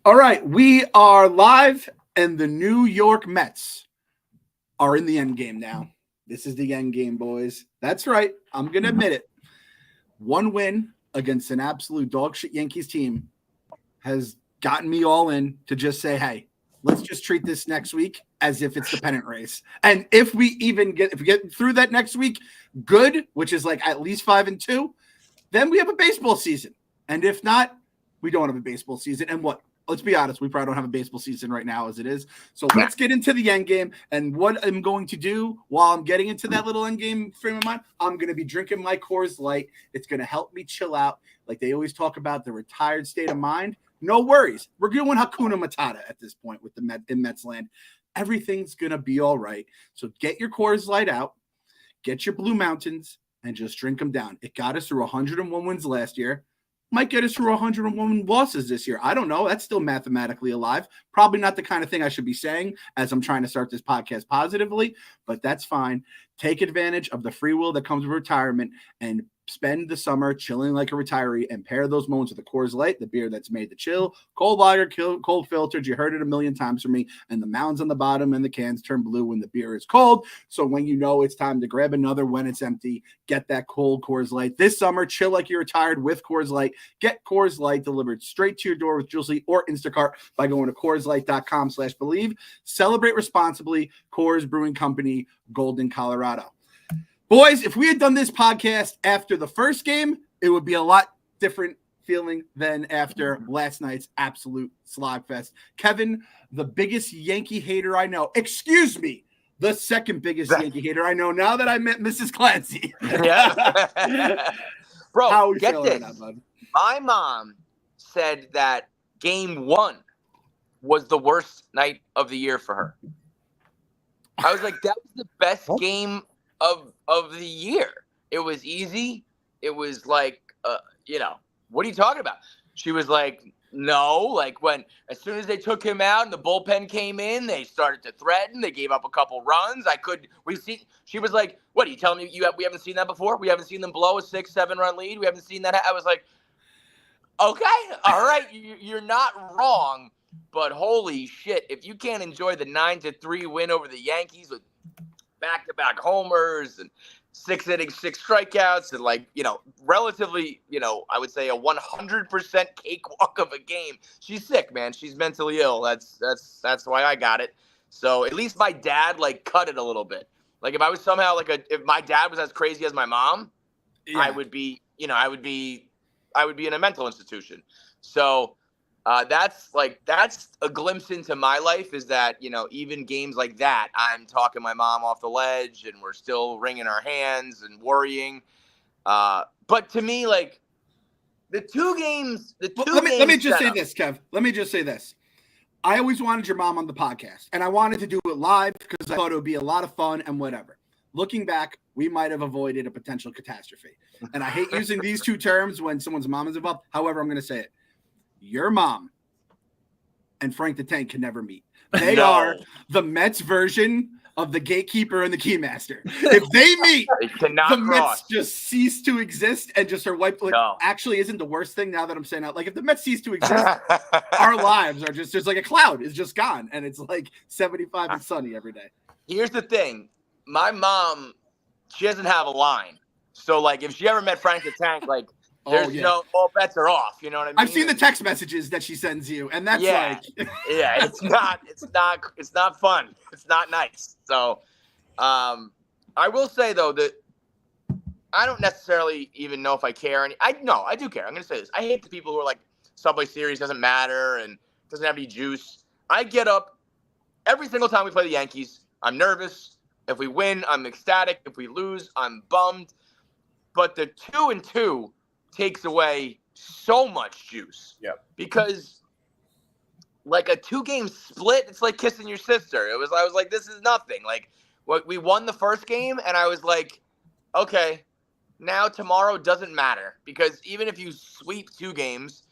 All right, we are live, and the New York Mets are in the end game now. This is the end game, boys. That's right. I'm going to admit it. One win against an absolute dog shit Yankees team has gotten me all in to just say, hey, let's just treat this next week as if it's the pennant race. And if we get through that next week, good, which is like at least 5-2, then we have a baseball season. And if not, we don't have a baseball season. And what? Let's be honest, we probably don't have a baseball season right now as it is. So let's get into the end game. And what I'm going to do while I'm getting into that little end game frame of mind, I'm going to be drinking my Coors Light. It's going to help me chill out. Like they always talk about the retired state of mind. No worries. We're doing Hakuna Matata at this point with in Mets land. Everything's going to be all right. So get your Coors Light out, get your Blue Mountains, and just drink them down. It got us through 101 wins last year. Might get us through 101 losses this year. I don't know. That's still mathematically alive. Probably not the kind of thing I should be saying as I'm trying to start this podcast positively, but that's fine. Take advantage of the free will that comes with retirement and spend the summer chilling like a retiree and pair those moments with the Coors Light, the beer that's made to chill, cold lager, cold filtered. You heard it a million times from me. And the mounds on the bottom and the cans turn blue when the beer is cold. So when you know it's time to grab another when it's empty, get that cold Coors Light. This summer, chill like you're retired with Coors Light. Get Coors Light delivered straight to your door with Juicy or Instacart by going to CoorsLight.com/believe. Celebrate responsibly. Coors Brewing Company, Golden, Colorado. Boys, if we had done this podcast after the first game, it would be a lot different feeling than after last night's absolute slogfest. Kevin, the biggest Yankee hater I know. Excuse me, the second biggest Yankee hater I know now that I met Mrs. Clancy. Yeah. Bro, How get this. Right now, bud? My mom said that game 1 was the worst night of the year for her. I was like, that was the best game of the year. It was easy. It was like, what are you talking about? She was like, no, like as soon as they took him out and the bullpen came in, they started to threaten. They gave up a couple runs. She was like, what are you telling me? We haven't seen that before? We haven't seen them blow a 6-7 run lead. We haven't seen that. I was like, okay, all right. You're not wrong, but holy shit. If you can't enjoy the 9-3 win over the Yankees with back-to-back homers and 6 innings, 6 strikeouts, and relatively, I would say a 100% cakewalk of a game. She's sick, man. She's mentally ill. That's why I got it. So at least my dad cut it a little bit. Like if I was somehow if my dad was as crazy as my mom, yeah. I would be in a mental institution. So that's a glimpse into my life is that, even games like that, I'm talking my mom off the ledge and we're still wringing our hands and worrying. But to me, the two games. Let me just say this, Kev. Let me just say this. I always wanted your mom on the podcast, and I wanted to do it live because I thought it would be a lot of fun and whatever. Looking back, we might have avoided a potential catastrophe. And I hate using these two terms when someone's mom is involved. However, I'm going to say it. Your mom and Frank the Tank can never meet. They are the Mets version of the gatekeeper and the keymaster. If they meet, the Mets just cease to exist, and just her wife actually isn't the worst thing now that I'm saying out. Like if the Mets cease to exist, our lives are just like a cloud is just gone, and it's like 75 and sunny every day. Here's the thing. My mom, she doesn't have a line. So if she ever met Frank the Tank, there's all bets are off. You know what I mean? I've seen the text messages that she sends you, and that's it's not fun. It's not nice. So, I will say though that I don't necessarily even know if I care. I do care. I'm going to say this. I hate the people who are like Subway Series doesn't matter and doesn't have any juice. I get up every single time we play the Yankees. I'm nervous. If we win, I'm ecstatic. If we lose, I'm bummed. But the 2-2 takes away so much juice. Yeah. Because a 2-game split, it's like kissing your sister. I was like, this is nothing. We won the first game, and I was like, okay, now tomorrow doesn't matter. Because even if you sweep 2 games,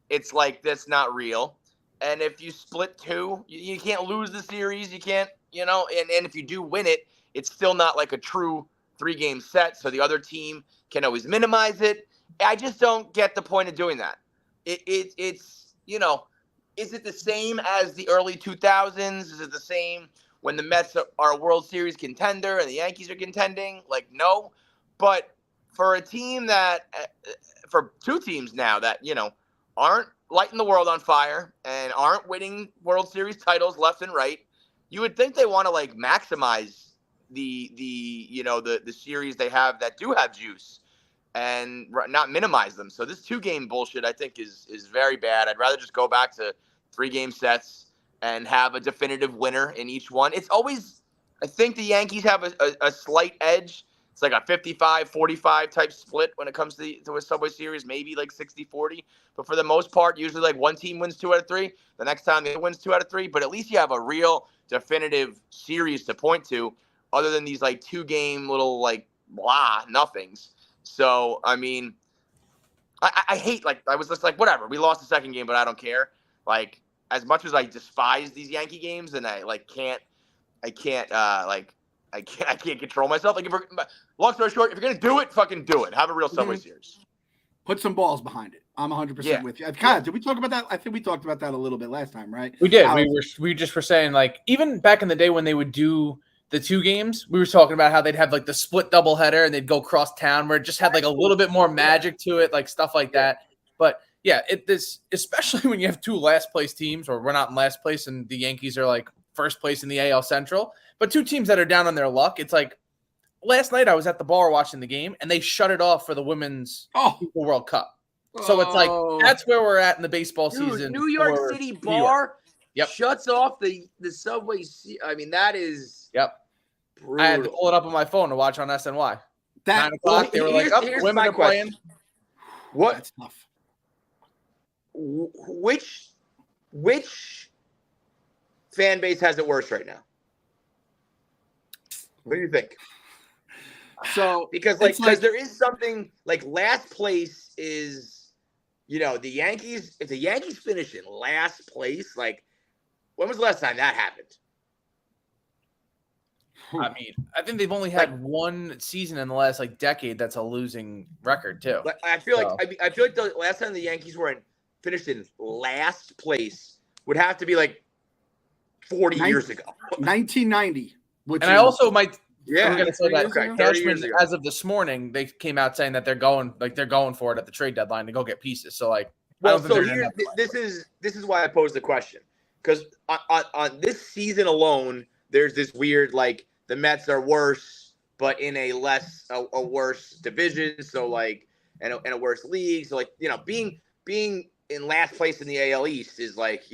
it's that's not real. And if you split 2, you can't lose the series. You can't, and if you do win it, it's still not a true 3-game set. So the other team can always minimize it. I just don't get the point of doing that. It's is it the same as the early 2000s? Is it the same when the Mets are a World Series contender and the Yankees are contending? Like, no. But for a team for two teams now that, aren't lighting the world on fire and aren't winning World Series titles left and right, you would think they want to like maximize the series they have that do have juice and not minimize them. So this 2-game bullshit I think is very bad. I'd rather just go back to 3-game sets and have a definitive winner in each one. It's always, I think the Yankees have a slight edge. It's like a 55-45 type split when it comes to a Subway Series, maybe like 60-40. But for the most part, usually like one team wins 2 out of 3. The next time the other wins 2 out of 3. But at least you have a real definitive series to point to, other than these like 2-game little like blah nothings. So, I mean, I hate, like, I was just like, whatever. We lost the second game, but I don't care. Like, as much as I despise these Yankee games and I can't control myself. Like, long story short, if you're going to do it, fucking do it. Have a real Subway Series. Put some balls behind it. I'm 100% with you. Did we talk about that? I think we talked about that a little bit last time, right? We did. We just were saying, like, even back in the day when they would do the 2 games, we were talking about how they'd have like the split doubleheader and they'd go cross town where it just had like a little bit more magic to it, like stuff like that. But yeah, especially when you have 2 last place teams, or we're not in last place and the Yankees are like first place in the AL Central, but 2 teams that are down on their luck. It's like last night I was at the bar watching the game and they shut it off for the Women's World Cup. So it's like that's where we're at in the baseball season. New York City bar shuts off the Subway. I mean, that is brutal. I had to pull it up on my phone to watch on SNY. 9 o'clock, they were like, women are playing. What? That's tough. Which fan base has it worse right now? What do you think? So because there is something like last place is, the Yankees. If the Yankees finish in last place, like, when was the last time that happened? I mean, I think they've only had one season in the last like decade that's a losing record too. I feel like the last time the Yankees finished in last place would have to be like 40 years ago, 1990. And I also might. Yeah, I'm going to say that Cashman, as of this morning, they came out saying that they're going for it at the trade deadline to go get pieces. So like, this is why I posed the question, because on this season alone, there's this weird like the Mets are worse, but in a worse division. So like, and a worse league. So like, being in last place in the AL East is like,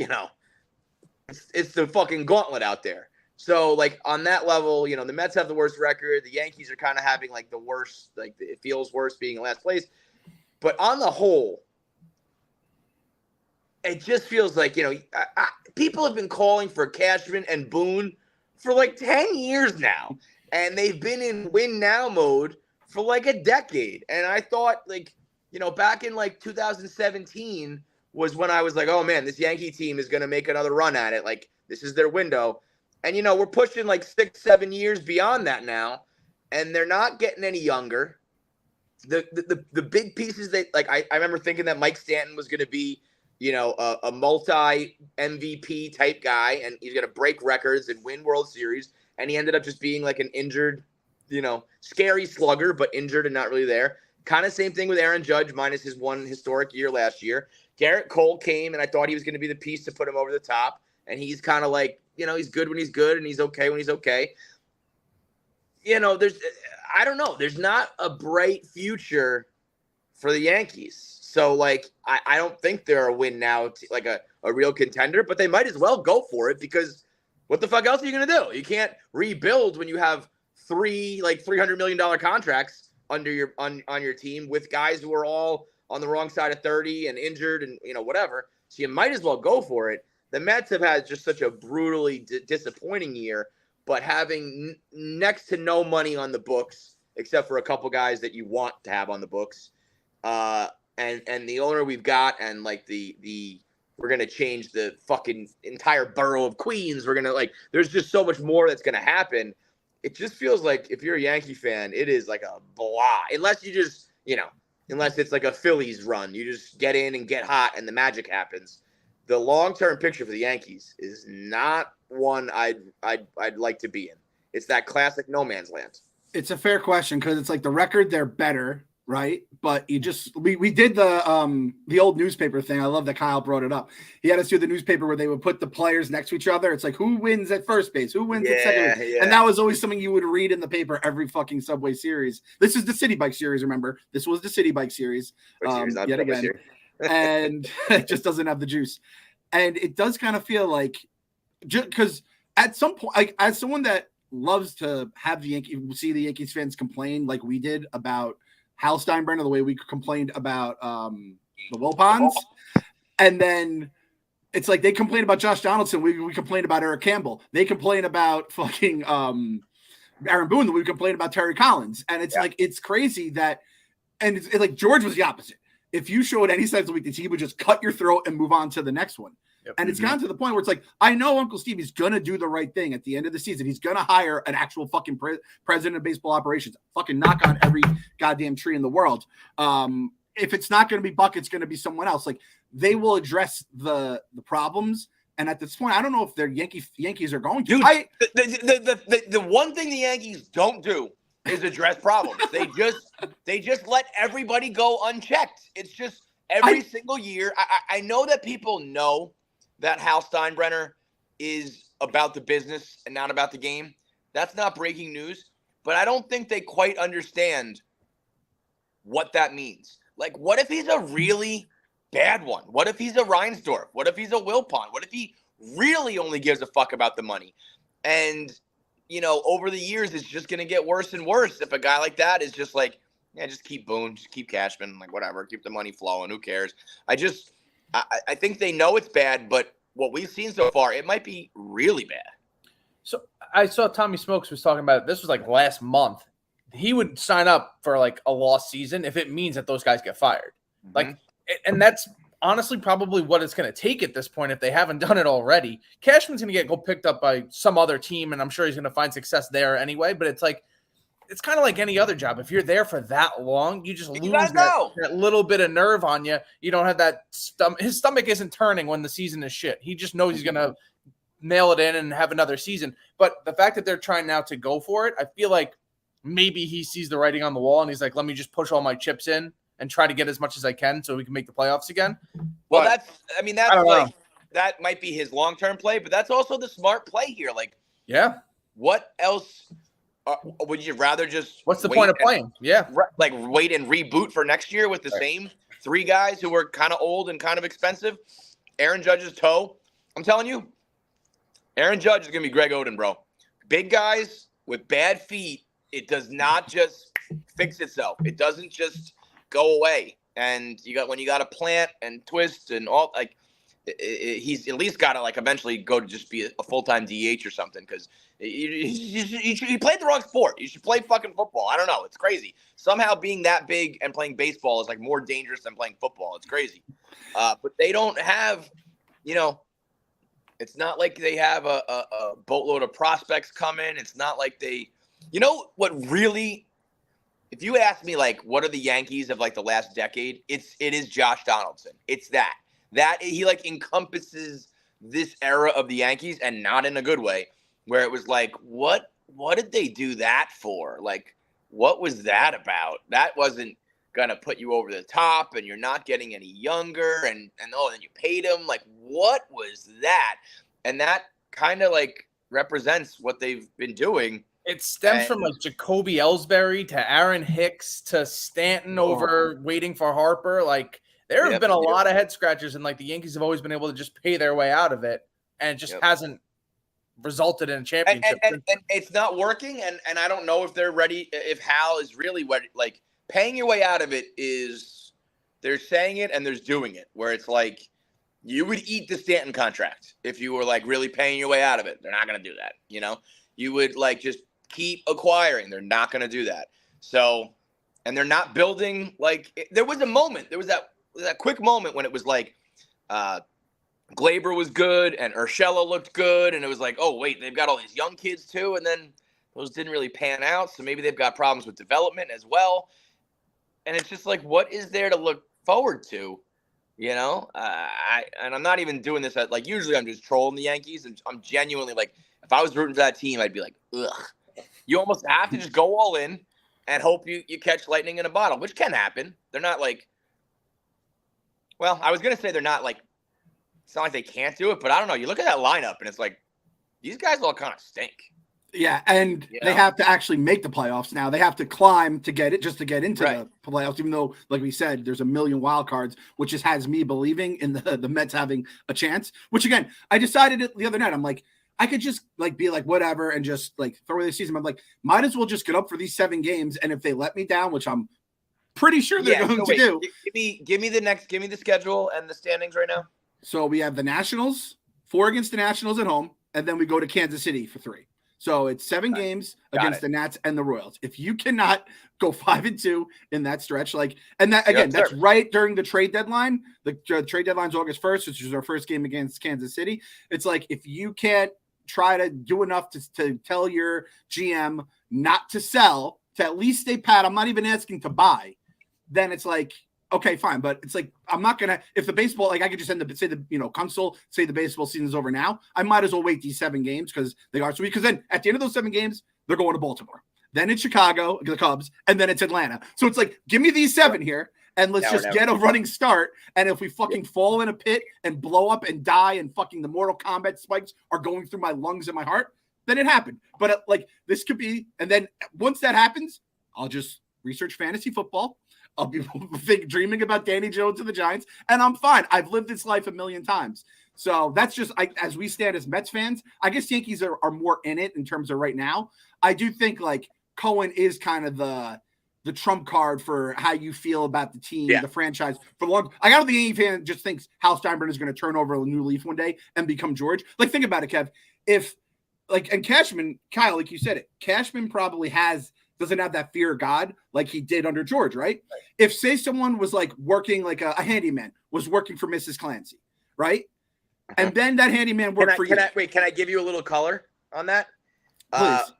it's the fucking gauntlet out there. So, like, on that level, the Mets have the worst record. The Yankees are kind of having, like, the worst, like, it feels worse being in last place. But on the whole, it just feels like, people have been calling for Cashman and Boone for, like, 10 years now. And they've been in win-now mode for, like, a decade. And I thought, like, back in, like, 2017 was when I was like, oh, man, this Yankee team is going to make another run at it. Like, this is their window. And, we're pushing like 6-7 years beyond that now, and they're not getting any younger. The big pieces that, like, I remember thinking that Mike Stanton was going to be, a multi-MVP type guy, and he's going to break records and win World Series. And he ended up just being like an injured, scary slugger, but injured and not really there. Kind of same thing with Aaron Judge, minus his one historic year last year. Garrett Cole came, and I thought he was going to be the piece to put him over the top. And he's kind of like, he's good when he's good and he's okay when he's okay. I don't know. There's not a bright future for the Yankees. So, like, I don't think they're a win now, like a real contender, but they might as well go for it because what the fuck else are you going to do? You can't rebuild when you have 3 $300 million contracts under on your team with guys who are all on the wrong side of 30 and injured and, whatever. So you might as well go for it. The Mets have had just such a brutally disappointing year, but having next to no money on the books, except for a couple guys that you want to have on the books, and the owner we've got, and like we're gonna change the fucking entire borough of Queens. We're gonna there's just so much more that's gonna happen. It just feels like if you're a Yankee fan, it is like a blah. Unless you just unless it's like a Phillies run, you just get in and get hot and the magic happens. the long-term picture for the Yankees is not one I'd like to be in. It's that classic no man's land. It's a fair question because it's like the record, they're better, right? But we did the old newspaper thing. I love that Kyle brought it up. He had us do the newspaper where they would put the players next to each other. It's like who wins at first base, who wins at second base, and that was always something you would read in the paper every fucking Subway series. This is the City Bike series, remember? This was the City Bike series, yet again, and it just doesn't have the juice. And it does kind of feel like, because at some point, like as someone that loves to have the Yankees fans complain like we did about Hal Steinbrenner, the way we complained about the Wilpons, and then it's like they complain about Josh Donaldson, we complain about Eric Campbell, they complain about fucking Aaron Boone, we complain about Terry Collins, and it's like it's crazy that, and it's like George was the opposite. If you showed any signs of weakness, he would just cut your throat and move on to the next one. Yep. And it's gotten to the point where it's like, I know Uncle Stevie's going to do the right thing at the end of the season. He's going to hire an actual fucking president of baseball operations, fucking knock on every goddamn tree in the world. If it's not going to be Buck, it's going to be someone else. Like they will address the problems. And at this point, I don't know if their Yankees are going to. Dude, the one thing the Yankees don't do is address problems. They just let everybody go unchecked. It's just every single year. I know that people know that Hal Steinbrenner is about the business and not about the game. That's not breaking news, but I don't think they quite understand what that means. Like, what if he's a really bad one? What if he's a Reinsdorf? What if he's a Wilpon? What if he really only gives a fuck about the money? And, you know, over the years, it's just going to get worse and worse if a guy like that is just like, yeah, just keep Boone, just keep Cashman, like whatever, keep the money flowing, who cares? I think they know it's bad, but what we've seen so far, it might be really bad. So I saw Tommy Smokes was talking about it. This was like last month. He would sign up for like a lost season if it means that those guys get fired. Mm-hmm. Like, and that's honestly probably what it's going to take at this point if they haven't done it already. Cashman's going to go picked up by some other team, and I'm sure he's going to find success there anyway. But it's like, it's kind of like any other job. If you're there for that long, you just lose that little bit of nerve on you. You don't have that his stomach isn't turning when the season is shit. He just knows he's going to nail it in and have another season. But the fact that they're trying now to go for it, I feel like maybe he sees the writing on the wall and he's like, let me just push all my chips in and try to get as much as I can so we can make the playoffs again. Well, that's like, that might be his long-term play, but that's also the smart play here. Like, yeah, what else? Would you rather just what's the point of playing? Yeah. Like wait and reboot for next year with the same three guys who are kind of old and kind of expensive? Aaron Judge's toe. I'm telling you, Aaron Judge is going to be Greg Oden, bro. Big guys with bad feet, it does not just fix itself. It doesn't just go away. And when you got to plant and twist and all, like he's at least got to like eventually go to just be a full-time DH or something because you played the wrong sport. You should play fucking football. I don't know. It's crazy. Somehow being that big and playing baseball is like more dangerous than playing football. It's crazy. But they don't have, it's not like they have a boatload of prospects coming. It's not like they, what really, if you ask me like, what are the Yankees of like the last decade? It is Josh Donaldson. It's that he like encompasses this era of the Yankees and not in a good way. Where it was like, what did they do that for? Like, what was that about? That wasn't gonna put you over the top, and you're not getting any younger, and then you paid him. Like, what was that? And that kind of like represents what they've been doing. It stems from like Jacoby Ellsbury to Aaron Hicks to Stanton over waiting for Harper. Like, there have been a lot of head scratchers, and like the Yankees have always been able to just pay their way out of it, and it just hasn't resulted in a championship. And it's not working, and I don't know if they're ready, if Hal is really ready. Like, paying your way out of it is, they're saying it and there's doing it, where it's like, you would eat the Stanton contract if you were like really paying your way out of it. They're not going to do that. You would like just keep acquiring. They're not going to do that. So, and they're not building, like, there was a moment, there was that quick moment when it was like, Glaber was good and Urshela looked good, and it was like, oh wait, they've got all these young kids too, and then those didn't really pan out, so maybe they've got problems with development as well. And it's just like, what is there to look forward to You know, I'm not even doing this at, like, usually I'm just trolling the Yankees, and I'm genuinely like, if I was rooting for that team, I'd be like, ugh. You almost have to just go all in and hope you catch lightning in a bottle, which can happen. They're not like, well, I was gonna say they're not like, it's not like they can't do it, but I don't know. You look at that lineup and it's like, these guys all kind of stink. Yeah, and they have to actually make the playoffs now. They have to climb to get it, just to get into the playoffs, even though, like we said, there's a million wild cards, which just has me believing in the Mets having a chance. Which, again, I decided it the other night. I'm like, I could just like be like, whatever, and just like throw away the season. I'm like, might as well just get up for these 7 games. And if they let me down, which I'm pretty sure they're going to do. Give me the schedule and the standings right now. So we have the Nationals, 4 against the Nationals at home, and then we go to Kansas City for 3. So it's 7 games against the Nats and the Royals. If you cannot go 5-2 in that stretch, like, and that again, that's right during the trade deadline. The trade deadline's August 1st, which is our first game against Kansas City. It's like, if you can't try to do enough to tell your GM not to sell, to at least stay pat, I'm not even asking to buy, then it's like, okay, fine. But it's like, I'm not going to, if the baseball, like I could just end up, say the, Kunstl, say the baseball season's over now. I might as well wait these 7 games because they are sweet. Because then at the end of those 7 games, they're going to Baltimore. Then it's Chicago, the Cubs, and then it's Atlanta. So it's like, give me these 7 here and let's just get a running start. And if we fucking fall in a pit and blow up and die and fucking the Mortal Kombat spikes are going through my lungs and my heart, then it happened. But like, this could be, and then once that happens, I'll just research fantasy football. I'll be dreaming about Danny Jones and the Giants, and I'm fine. I've lived this life a million times. So that's just, as we stand as Mets fans, I guess Yankees are more in it in terms of right now. I do think like Cohen is kind of the trump card for how you feel about the team, the franchise. For long, I got the Yankee fan just thinks Hal Steinbrenner is going to turn over a new leaf one day and become George. Like, think about it, Kev. If like, and Cashman, Kyle, like you said it, Cashman probably doesn't have that fear of God like he did under George, right? If, say, someone was like working, like a handyman was working for Mrs. Clancy, right? And then that handyman worked for you. Can I give you a little color on that? Please.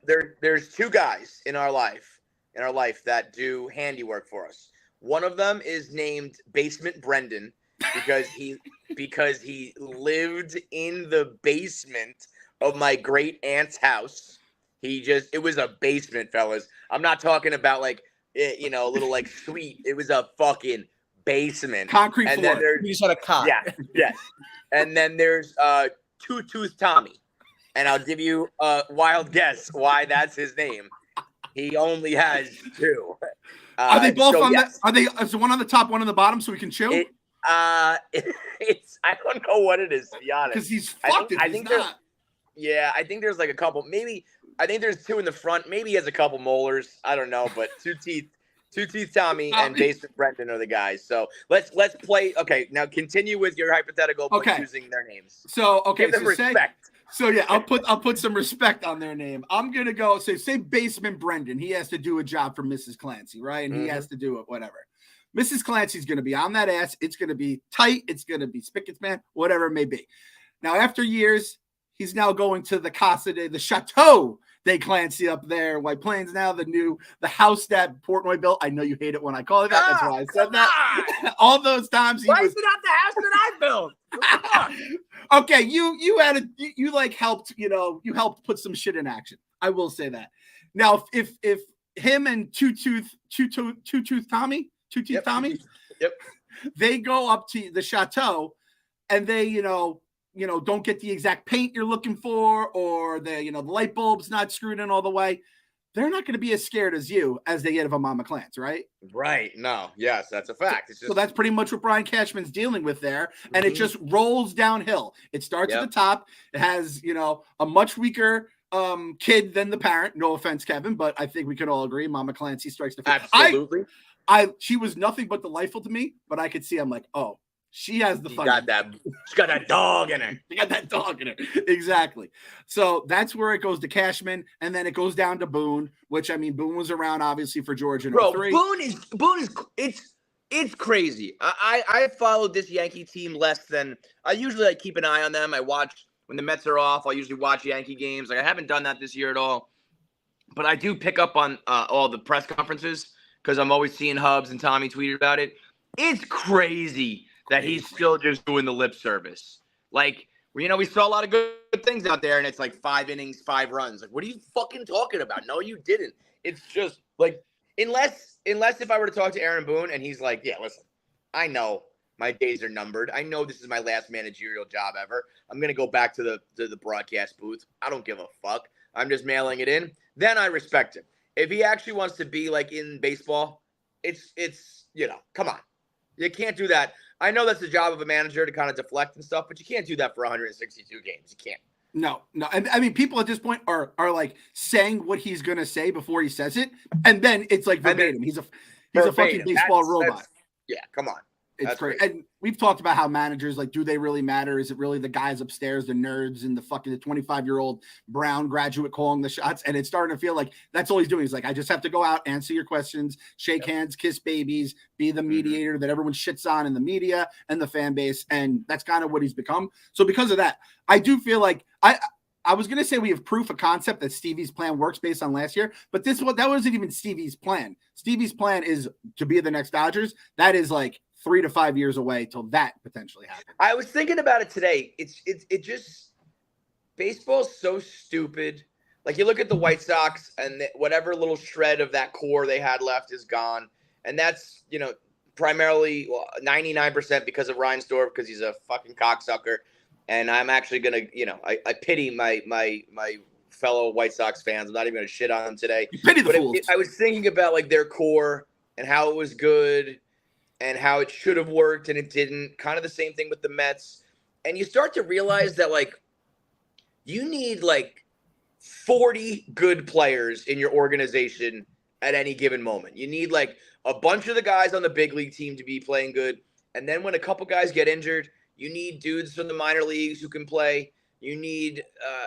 There's 2 guys in our life that do handiwork for us. One of them is named Basement Brendan because he lived in the basement of my great aunt's house. It was a basement, fellas. I'm not talking about like, a little like suite. It was a fucking basement. Concrete and floor. Then You just had a cot. Yeah. And then there's Two-Tooth Tommy. And I'll give you a wild guess why that's his name. He only has 2. Are they both is one on the top, one on the bottom so we can chill? I don't know what it is, to be honest. Because he's fucked if he's not. Yeah, I think there's like a couple. Maybe I think there's 2 in the front. Maybe he has a couple molars. I don't know, but Two Teeth Tommy and Basement Brendan are the guys. So let's play. Okay, now continue with your hypothetical using their names. So give them respect. I'll put some respect on their name. I'm gonna go say Basement Brendan. He has to do a job for Mrs. Clancy, right? And he has to do it, whatever. Mrs. Clancy's gonna be on that ass. It's gonna be tight. It's gonna be spick and span, whatever it may be. Now, after years, he's now going to the the Chateau de Clancy up there in White Plains. Now the house that Portnoy built. I know you hate it when I call it that. That's why I said that. All those times. Why is it not the house that I built? Okay, you helped. You helped put some shit in action. I will say that. Now, if him and Two-Tooth Tommy, they go up to the Chateau, and they don't get the exact paint you're looking for, or the light bulb's not screwed in all the way, they're not going to be as scared as you as they get of a Mama Clance, right? Right. No. Yes, that's a fact. So that's pretty much what Brian Cashman's dealing with there, and it just rolls downhill. It starts at the top. It has a much weaker kid than the parent. No offense, Kevin, but I think we can all agree Mama Clancy strikes the first. Absolutely. She was nothing but delightful to me, but I could see, I'm like, oh, she has the fun. She got that dog in her. She got that dog in her. Exactly. So that's where it goes to Cashman, and then it goes down to Boone, which, I mean, Boone was around obviously for George in 03. Boone is it's crazy. I followed this Yankee team less than I usually. I keep an eye on them. I watch when the Mets are off. I usually watch Yankee games. Like, I haven't done that this year at all, but I do pick up on all the press conferences because I'm always seeing Hubs and Tommy tweeted about it. It's crazy that he's still just doing the lip service. Like, we saw a lot of good things out there, and it's like 5 innings, 5 runs. Like, what are you fucking talking about? No, you didn't. It's just like, unless if I were to talk to Aaron Boone and he's like, yeah, listen, I know my days are numbered. I know this is my last managerial job ever. I'm gonna go back to the broadcast booth. I don't give a fuck. I'm just mailing it in. Then I respect him. If he actually wants to be like in baseball, it's come on. You can't do that. I know that's the job of a manager to kind of deflect and stuff, but you can't do that for 162 games. You can't. No. And I mean, people at this point are like saying what he's gonna say before he says it, and then it's like verbatim. He's a fucking baseball robot. Yeah, come on. It's great. And we've talked about how managers, like, do they really matter? Is it really the guys upstairs, the nerds, and the 25-year-old Brown graduate calling the shots? And it's starting to feel like that's all he's doing. He's like, I just have to go out, answer your questions, shake hands, kiss babies, be the mediator that everyone shits on in the media and the fan base. And that's kind of what he's become. So because of that, I do feel like I was going to say we have proof of concept that Stevie's plan works based on last year, but that wasn't even Stevie's plan. Stevie's plan is to be the next Dodgers. That is like 3 to 5 years away till that potentially happens. I was thinking about it today. It just baseball's so stupid. Like, you look at the White Sox and whatever little shred of that core they had left is gone, and that's primarily 99% because of Reinsdorf, because he's a fucking cocksucker. And I'm actually gonna, I pity my fellow White Sox fans. I'm not even gonna shit on them today. You pity the fools. I was thinking about like their core and how it was good and how it should have worked and it didn't. Kind of the same thing with the Mets. And you start to realize that, like, you need like 40 good players in your organization at any given moment. You need like a bunch of the guys on the big league team to be playing good. And then when a couple guys get injured, you need dudes from the minor leagues who can play. You need,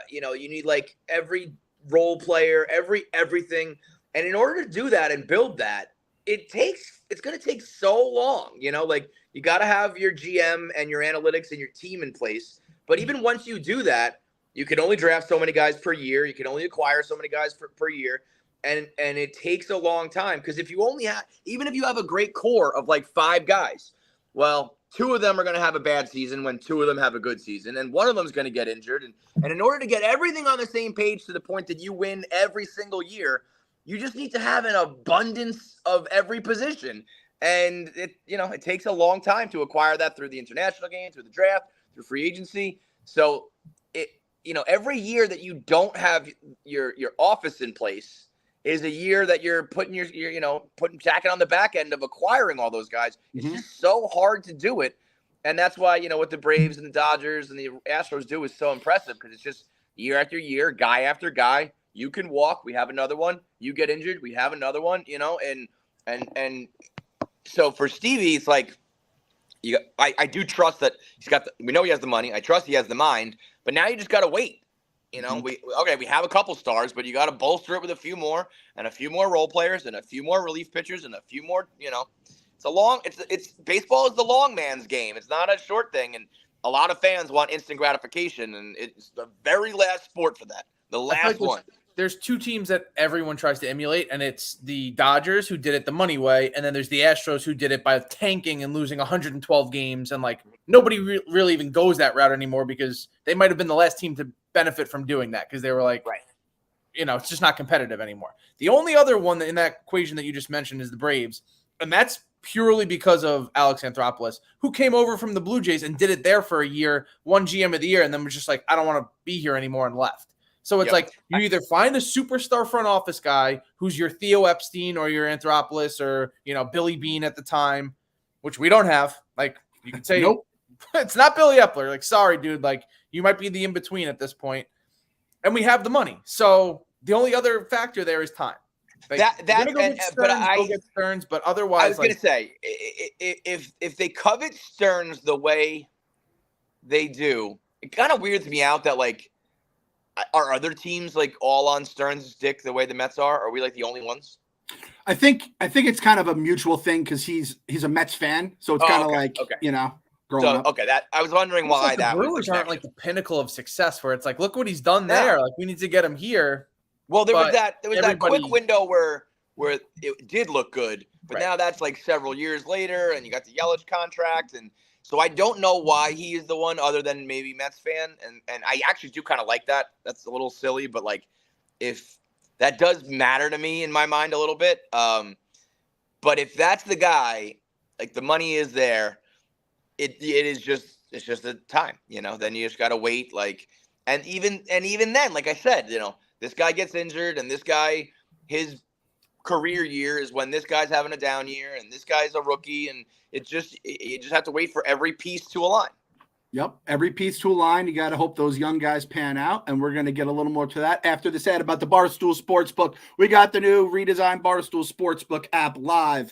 you need like every role player, everything. And in order to do that and build that, it's going to take so long, like you got to have your GM and your analytics and your team in place. But even once you do that, you can only draft so many guys per year. You can only acquire so many guys per year. And it takes a long time, because even if you have a great core of like 5 guys, well, 2 of them are going to have a bad season when 2 of them have a good season, and 1 of them is going to get injured. And in order to get everything on the same page to the point that you win every single year, you just need to have an abundance of every position. And it takes a long time to acquire that through the international game, through the draft, through free agency. So every year that you don't have your office in place is a year that you're putting jacking on the back end of acquiring all those guys. It's just so hard to do it. And that's why, what the Braves and the Dodgers and the Astros do is so impressive, because it's just year after year, guy after guy. You can walk, we have another one. You get injured, we have another one, and so for Stevie, it's like, I do trust that we know he has the money. I trust he has the mind, but now you just got to wait. We have a couple stars, but you got to bolster it with a few more and a few more role players and a few more relief pitchers and a few more, it's baseball is the long man's game. It's not a short thing. And a lot of fans want instant gratification, and it's the very last sport for that. The last one. There's 2 teams that everyone tries to emulate, and it's the Dodgers, who did it the money way, and then there's the Astros, who did it by tanking and losing 112 games. And like, nobody really even goes that route anymore, because they might have been the last team to benefit from doing that, because they were like, right, it's just not competitive anymore. The only other one in that equation that you just mentioned is the Braves, and that's purely because of Alex Anthopoulos, who came over from the Blue Jays and did it there for a year, won GM of the year, and then was just like, I don't want to be here anymore, and left. So it's like, you either find a superstar front office guy who's your Theo Epstein or your Anthopoulos or, Billy Bean at the time, which we don't have. Like, you could say, nope, it's not Billy Epler. Like, sorry, dude. Like, you might be the in-between at this point. And we have the money. So the only other factor there is time. Like, go get Stearns, but otherwise, I was going to say, if they covet Stearns the way they do, it kind of weirds me out that, like, are other teams like all on Stearns' dick the way the Mets are? Are we like the only ones? I think it's kind of a mutual thing, because he's a Mets fan, so it's kind of growing up. Okay, that I was wondering why like that the Brewers aren't like the pinnacle of success, where it's like, look what he's done there. Like, we need to get him here. Well, there was that quick window where it did look good, but now that's like several years later, and you got the Yelich contract, and So I don't know why he is the one other than maybe Mets fan. And I actually do kind of like that. That's a little silly, but like if that does matter to me in my mind a little bit. But if that's the guy, like the money is there, it's just a time, then you just got to wait. Like, and even then, like I said, this guy gets injured and this guy, his career year is when this guy's having a down year and this guy's a rookie, and you just have to wait for every piece to align. Yep, every piece to align. You got to hope those young guys pan out, and we're going to get a little more to that after this ad about the Barstool Sportsbook. We got the new redesigned Barstool Sportsbook app live.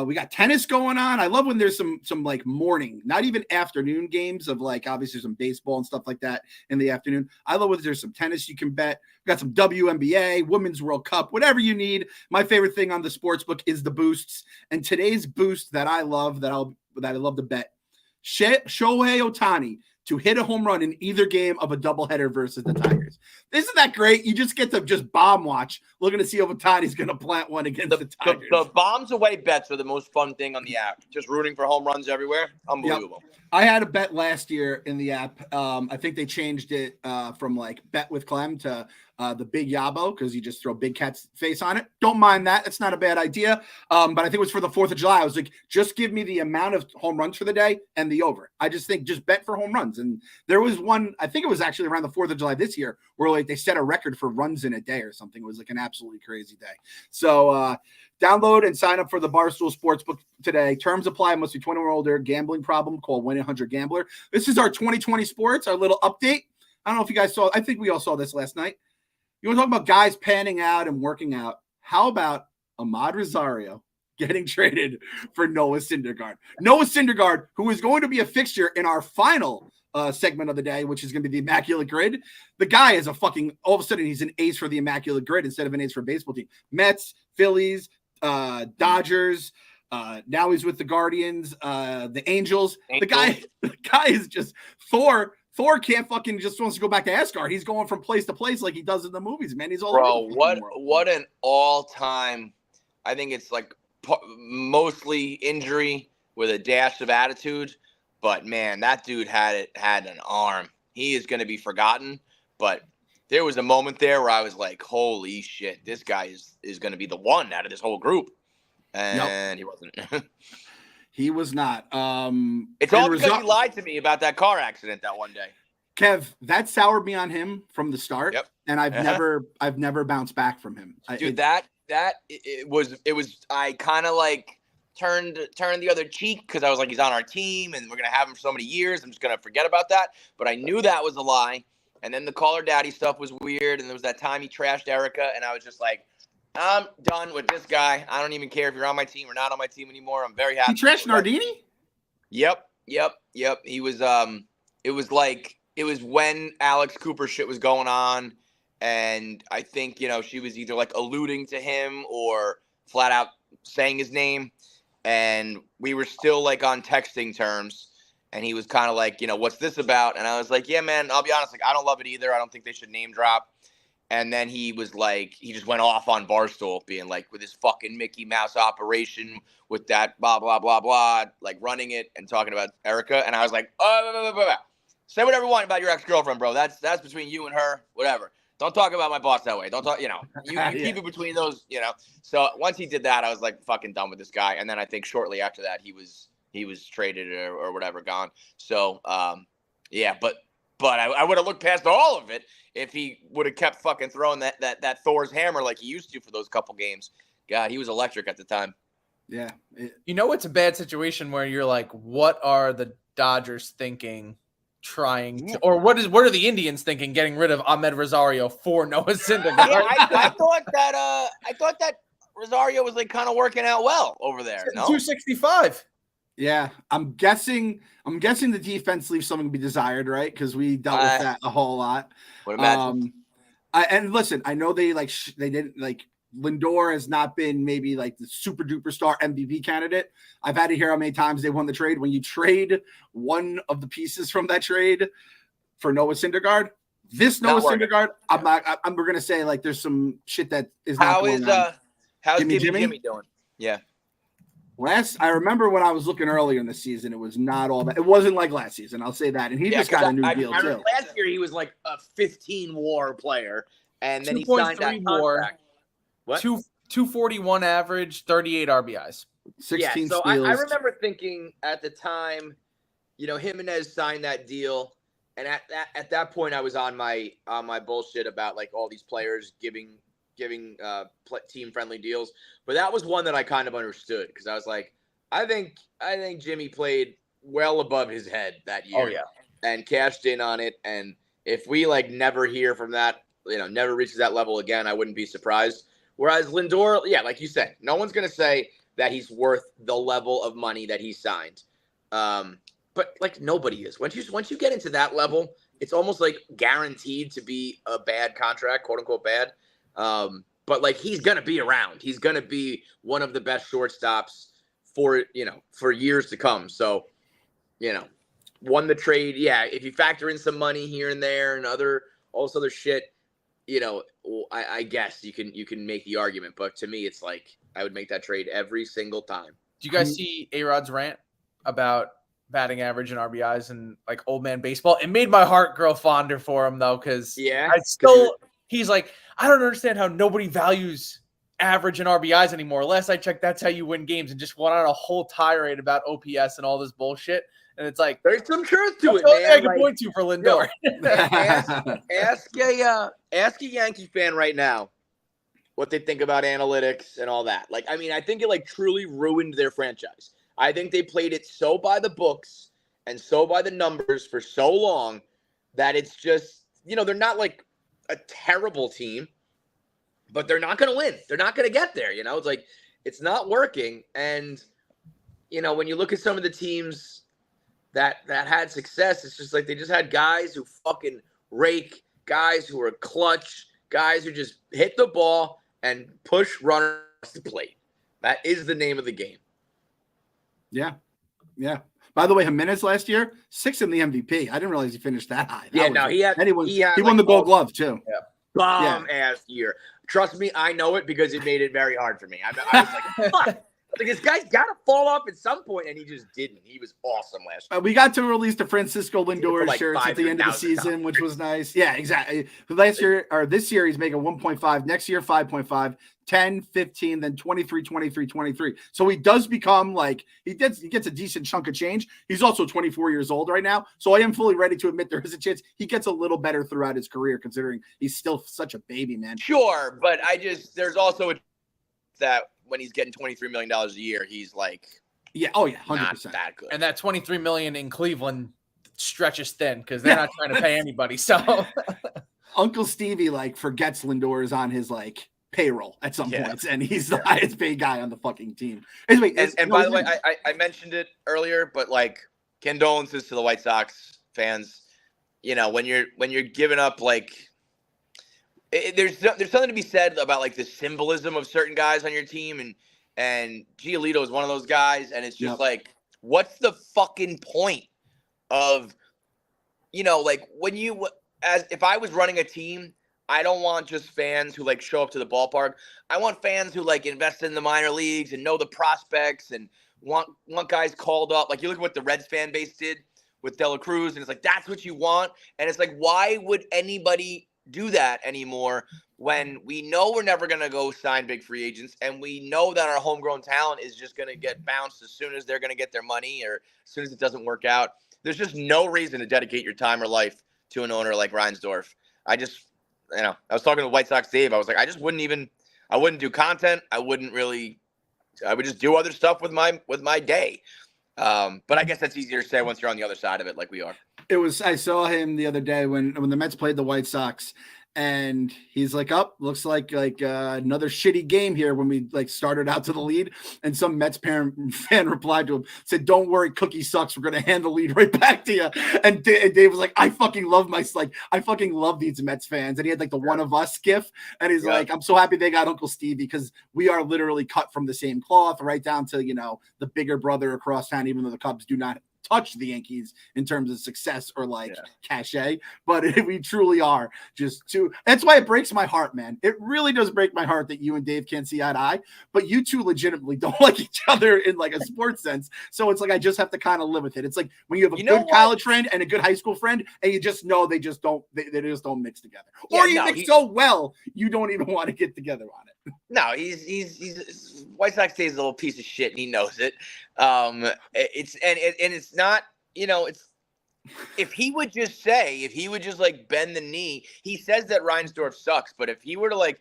We got tennis going on. I love when there's some like morning, not even afternoon games of like obviously some baseball and stuff like that in the afternoon. I love when there's some tennis you can bet. We got some WNBA, Women's World Cup, whatever you need. My favorite thing on the sportsbook is the boosts. And today's boost that I love that I love to bet, Shohei Ohtani to hit a home run in either game of a doubleheader versus the Tigers. Isn't that great? You just get to just bomb watch, looking to see if Ohtani's going to plant one against the Tigers. The bombs away bets are the most fun thing on the app. Just rooting for home runs everywhere. Unbelievable. Yep. I had a bet last year in the app. I think they changed it from like bet with Clem to the big Yabo, because you just throw Big Cat's face on it. Don't mind that. It's not a bad idea. But I think it was for the 4th of July. I was like, just give me the amount of home runs for the day and the over. I just think just bet for home runs. And there was one, I think it was actually around the 4th of July this year, where like they set a record for runs in a day or something. It was like an absolutely crazy day. So download and sign up for the Barstool Sportsbook today. Terms apply. Must be 21 or older. Gambling problem? Call 1-800-GAMBLER. This is our 2020 sports, our little update. I don't know if you guys saw. I think we all saw this last night. You want to talk about guys panning out and working out? How about Ahmad Rosario getting traded for Noah Syndergaard? Noah Syndergaard, who is going to be a fixture in our final segment of the day, which is going to be the Immaculate Grid. The guy is all of a sudden he's an ace for the Immaculate Grid instead of an ace for a baseball team. Mets, Phillies, Dodgers. Now he's with the Guardians, the Angels. The guy is just Thor can't fucking just wants to go back to Asgard. He's going from place to place like he does in the movies, man. He's all over the world. What an all-time. I think it's like mostly injury with a dash of attitude. But man, that dude had an arm. He is going to be forgotten. But there was a moment there where I was like, holy shit, this guy is going to be the one out of this whole group. And He wasn't. He was not. It's all because he lied to me about that car accident that one day. Kev, that soured me on him from the start. Yep. And I've never bounced back from him. Dude, it was I kind of like turned the other cheek because I was like, he's on our team and we're gonna have him for so many years. I'm just gonna forget about that. But I knew that was a lie. And then the caller daddy stuff was weird. And there was that time he trashed Erica, and I was just like, I'm done with this guy. I don't even care if you're on my team or not on my team anymore. I'm very happy. He trashed Nardini? Yep. He was it was when Alex Cooper shit was going on, and I think, she was either like alluding to him or flat out saying his name, and we were still like on texting terms, and he was kind of like, what's this about? And I was like, yeah, man, I'll be honest, like I don't love it either. I don't think they should name drop. And then he was like, he just went off on Barstool being like, with his fucking Mickey Mouse operation with that blah, blah, blah, blah, like running it and talking about Erica. And I was like, say whatever you want about your ex-girlfriend, bro. That's between you and her, whatever. Don't talk about my boss that way. Don't talk, you keep it between those, So once he did that, I was like fucking done with this guy. And then I think shortly after that, he was traded or whatever, gone. So, yeah, but I would have looked past all of it if he would have kept fucking throwing that Thor's hammer like he used to for those couple games. God, he was electric at the time. Yeah. It's a bad situation where you're like, what are the Dodgers thinking trying to, or what are the Indians thinking getting rid of Ahmed Rosario for Noah Syndergaard? Yeah, I thought that Rosario was like kind of working out well over there. No? 265. Yeah, I'm guessing the defense leaves something to be desired, right? Because we dealt with that a whole lot. Would imagine. And listen, I know they didn't like Lindor has not been maybe like the super duper star MVP candidate. I've had to hear how many times they won the trade. When you trade one of the pieces from that trade for Noah Syndergaard, we're gonna say like there's some shit that is not going on. How's Jimmy doing? Yeah. I remember when I was looking earlier in the season, it was not all that. It wasn't like last season. I'll say that. And he just got a new deal too. Last year he was like a 15 WAR player, and then he 2.3 signed that WAR, contract. What? 241 average, 38 RBIs. 16 so steals. I remember thinking at the time, Jimenez signed that deal, and at that point I was on my bullshit about like all these players giving team friendly deals, but that was one that I kind of understood because I was like, I think Jimmy played well above his head that year. Oh yeah, and cashed in on it. And if we like never hear from that, never reaches that level again, I wouldn't be surprised. Whereas Lindor, yeah, like you said, no one's gonna say that he's worth the level of money that he signed. But like nobody is. Once you get into that level, it's almost like guaranteed to be a bad contract, quote unquote bad. But like he's gonna be around. He's gonna be one of the best shortstops for years to come. So, won the trade. Yeah, if you factor in some money here and there and all this other shit, I guess you can make the argument. But to me, it's like I would make that trade every single time. Do you guys see A-Rod's rant about batting average and RBIs and like old man baseball? It made my heart grow fonder for him though, because he's like, I don't understand how nobody values average and RBIs anymore. Last I checked, that's how you win games, and just went on a whole tirade about OPS and all this bullshit. And it's like there's some truth to it, man. I can like, point to for Lindor. Ask a Yankee fan right now what they think about analytics and all that. Like, I mean, I think it like truly ruined their franchise. I think they played it so by the books and so by the numbers for so long that it's just, they're not like a terrible team, but they're not going to win. They're not going to get there. It's like, it's not working. And, when you look at some of the teams that had success, it's just like they just had guys who fucking rake, guys who are clutch, guys who just hit the ball and push runners to the plate. That is the name of the game. Yeah. Yeah. By the way, Jimenez last year, 6th in the MVP. I didn't realize he finished that high. He won the Gold Glove too. Yeah. Bomb-ass year. Trust me, I know it because it made it very hard for me. I was like, fuck. Like, this guy's got to fall off at some point, and he just didn't. He was awesome last year. We got to release the Francisco Lindor shirts at the end of the season, which was nice. Yeah, exactly. This year, he's making 1.5. Next year, 5.5, 10, 15, then 23, 23, 23. So he does become like he gets a decent chunk of change. He's also 24 years old right now. So I am fully ready to admit there is a chance he gets a little better throughout his career, considering he's still such a baby, man. Sure, but there's also that when he's getting $23 million a year, he's like, 100%. Not that good. And that $23 million in Cleveland stretches thin because they're not trying to pay anybody. So Uncle Stevie forgets Lindor is on his payroll at some points, and he's the highest paid guy on the fucking team. Anyway, and by the way, I mentioned it earlier, but condolences to the White Sox fans. When you're giving up there's something to be said about the symbolism of certain guys on your team, and Giolito is one of those guys, and it's just what's the fucking point of if I was running a team, I don't want just fans who show up to the ballpark. I want fans who invest in the minor leagues and know the prospects and want guys called up. You look at what the Reds fan base did with De La Cruz, and it's that's what you want. And it's why would anybody do that anymore when we know we're never going to go sign big free agents, and we know that our homegrown talent is just going to get bounced as soon as they're going to get their money or as soon as it doesn't work out. There's just no reason to dedicate your time or life to an owner like Reinsdorf. I was talking to White Sox Dave. I was like, I wouldn't do content. I would just do other stuff with my day. But I guess that's easier to say once you're on the other side of it, like we are. I saw him the other day when the Mets played the White Sox, and he's looks like another shitty game here when we started out to the lead. And some Mets fan replied to him, said, "Don't worry, Cookie sucks. We're going to hand the lead right back to you." And Dave was like, I fucking love these Mets fans. And he had the one of us gif. And he's like, I'm so happy they got Uncle Stevie because we are literally cut from the same cloth, right down to, the bigger brother across town, even though the Cubs do not touch the Yankees in terms of success or cachet, but we truly are just two. That's why it breaks my heart, man. It really does break my heart that you and Dave can't see eye to eye, but you two legitimately don't like each other in like a sports sense. So it's like I just have to kind of live with it. It's like when you have a good college friend and a good high school friend, and you just know they just don't mix together, or you mix so well you don't even want to get together on it. No, he's White Sox Day is a little piece of shit, and he knows it. It's not, it's if he would just like bend the knee. He says that Reinsdorf sucks, but if he were to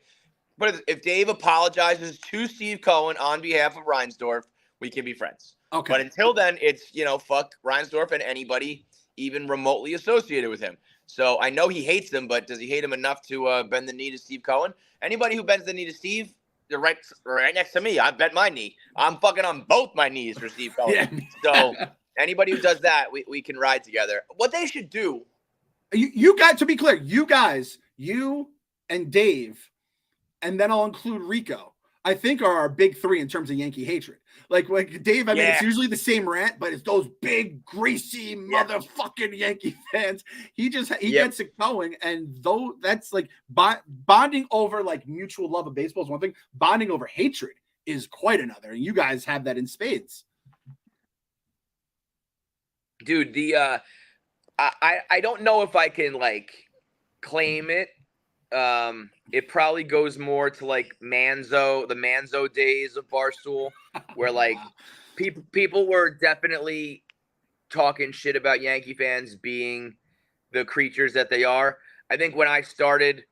if Dave apologizes to Steve Cohen on behalf of Reinsdorf, we can be friends. Okay. But until then, it's fuck Reinsdorf and anybody even remotely associated with him. So I know he hates him, but does he hate him enough to bend the knee to Steve Cohen? Anybody who bends the knee to Steve, they're right next to me. I bent my knee. I'm fucking on both my knees for Steve Cohen. Yeah. So anybody who does that, we can ride together. What they should do. You got to be clear. You guys, you and Dave, and then I'll include Rico, I think are our big three in terms of Yankee hatred. Like Dave, I mean, it's usually the same rant, but it's those big, greasy motherfucking Yankee fans. He gets it going, and though that's like bonding over like mutual love of baseball is one thing. Bonding over hatred is quite another, and you guys have that in spades. Dude, I don't know if I can claim it. It probably goes more to the Manzo days of Barstool, where people were definitely talking shit about Yankee fans being the creatures that they are. I think when I started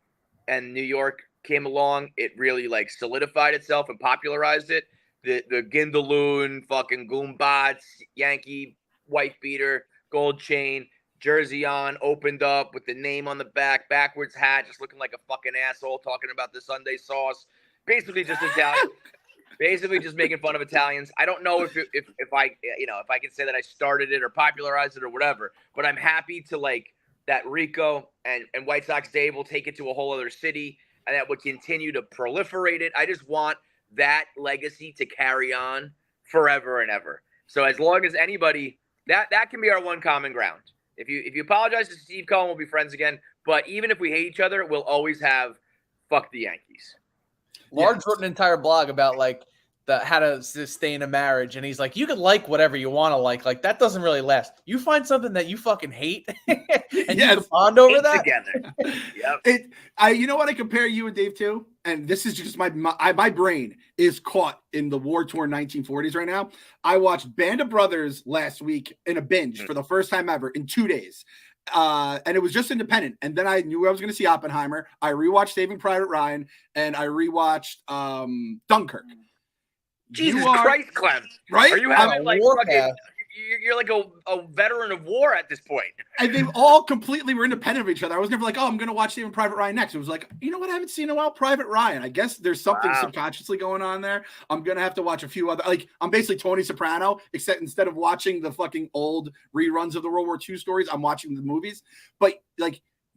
and New York came along, it really solidified itself and popularized it. The Gindaloon, fucking Goombats, Yankee wife beater, gold chain, jersey on, opened up with the name on the back, backwards hat, just looking like a fucking asshole, talking about the Sunday sauce, basically just Italian, basically just making fun of Italians. I don't know if I can say that I started it or popularized it or whatever, but I'm happy to that Rico and White Sox Dave will take it to a whole other city, and that would continue to proliferate it. I just want that legacy to carry on forever and ever. So as long as anybody, that can be our one common ground. If you apologize to Steve Cohen, we'll be friends again. But even if we hate each other, we'll always have fuck the Yankees. Large wrote an entire blog about how to sustain a marriage, and he's like, you can like whatever you want to like that doesn't really last. You find something that you fucking hate, and you can bond over that together. Yep. You know what I compare you and Dave to, and this is just my brain is caught in the war-torn 1940s right now. I watched Band of Brothers last week in a binge for the first time ever in 2 days. And it was just independent. And then I knew I was going to see Oppenheimer. I rewatched Saving Private Ryan, and I rewatched Dunkirk. Jesus Christ, Clem. Right? Are you having you're like a veteran of war at this point. And they all completely were independent of each other. I was never like, I'm going to watch Saving Private Ryan next. It was like, you know what? I haven't seen in a while, Private Ryan. I guess there's something subconsciously going on there. I'm going to have to watch a few other, I'm basically Tony Soprano, except instead of watching the fucking old reruns of the World War II stories, I'm watching the movies. But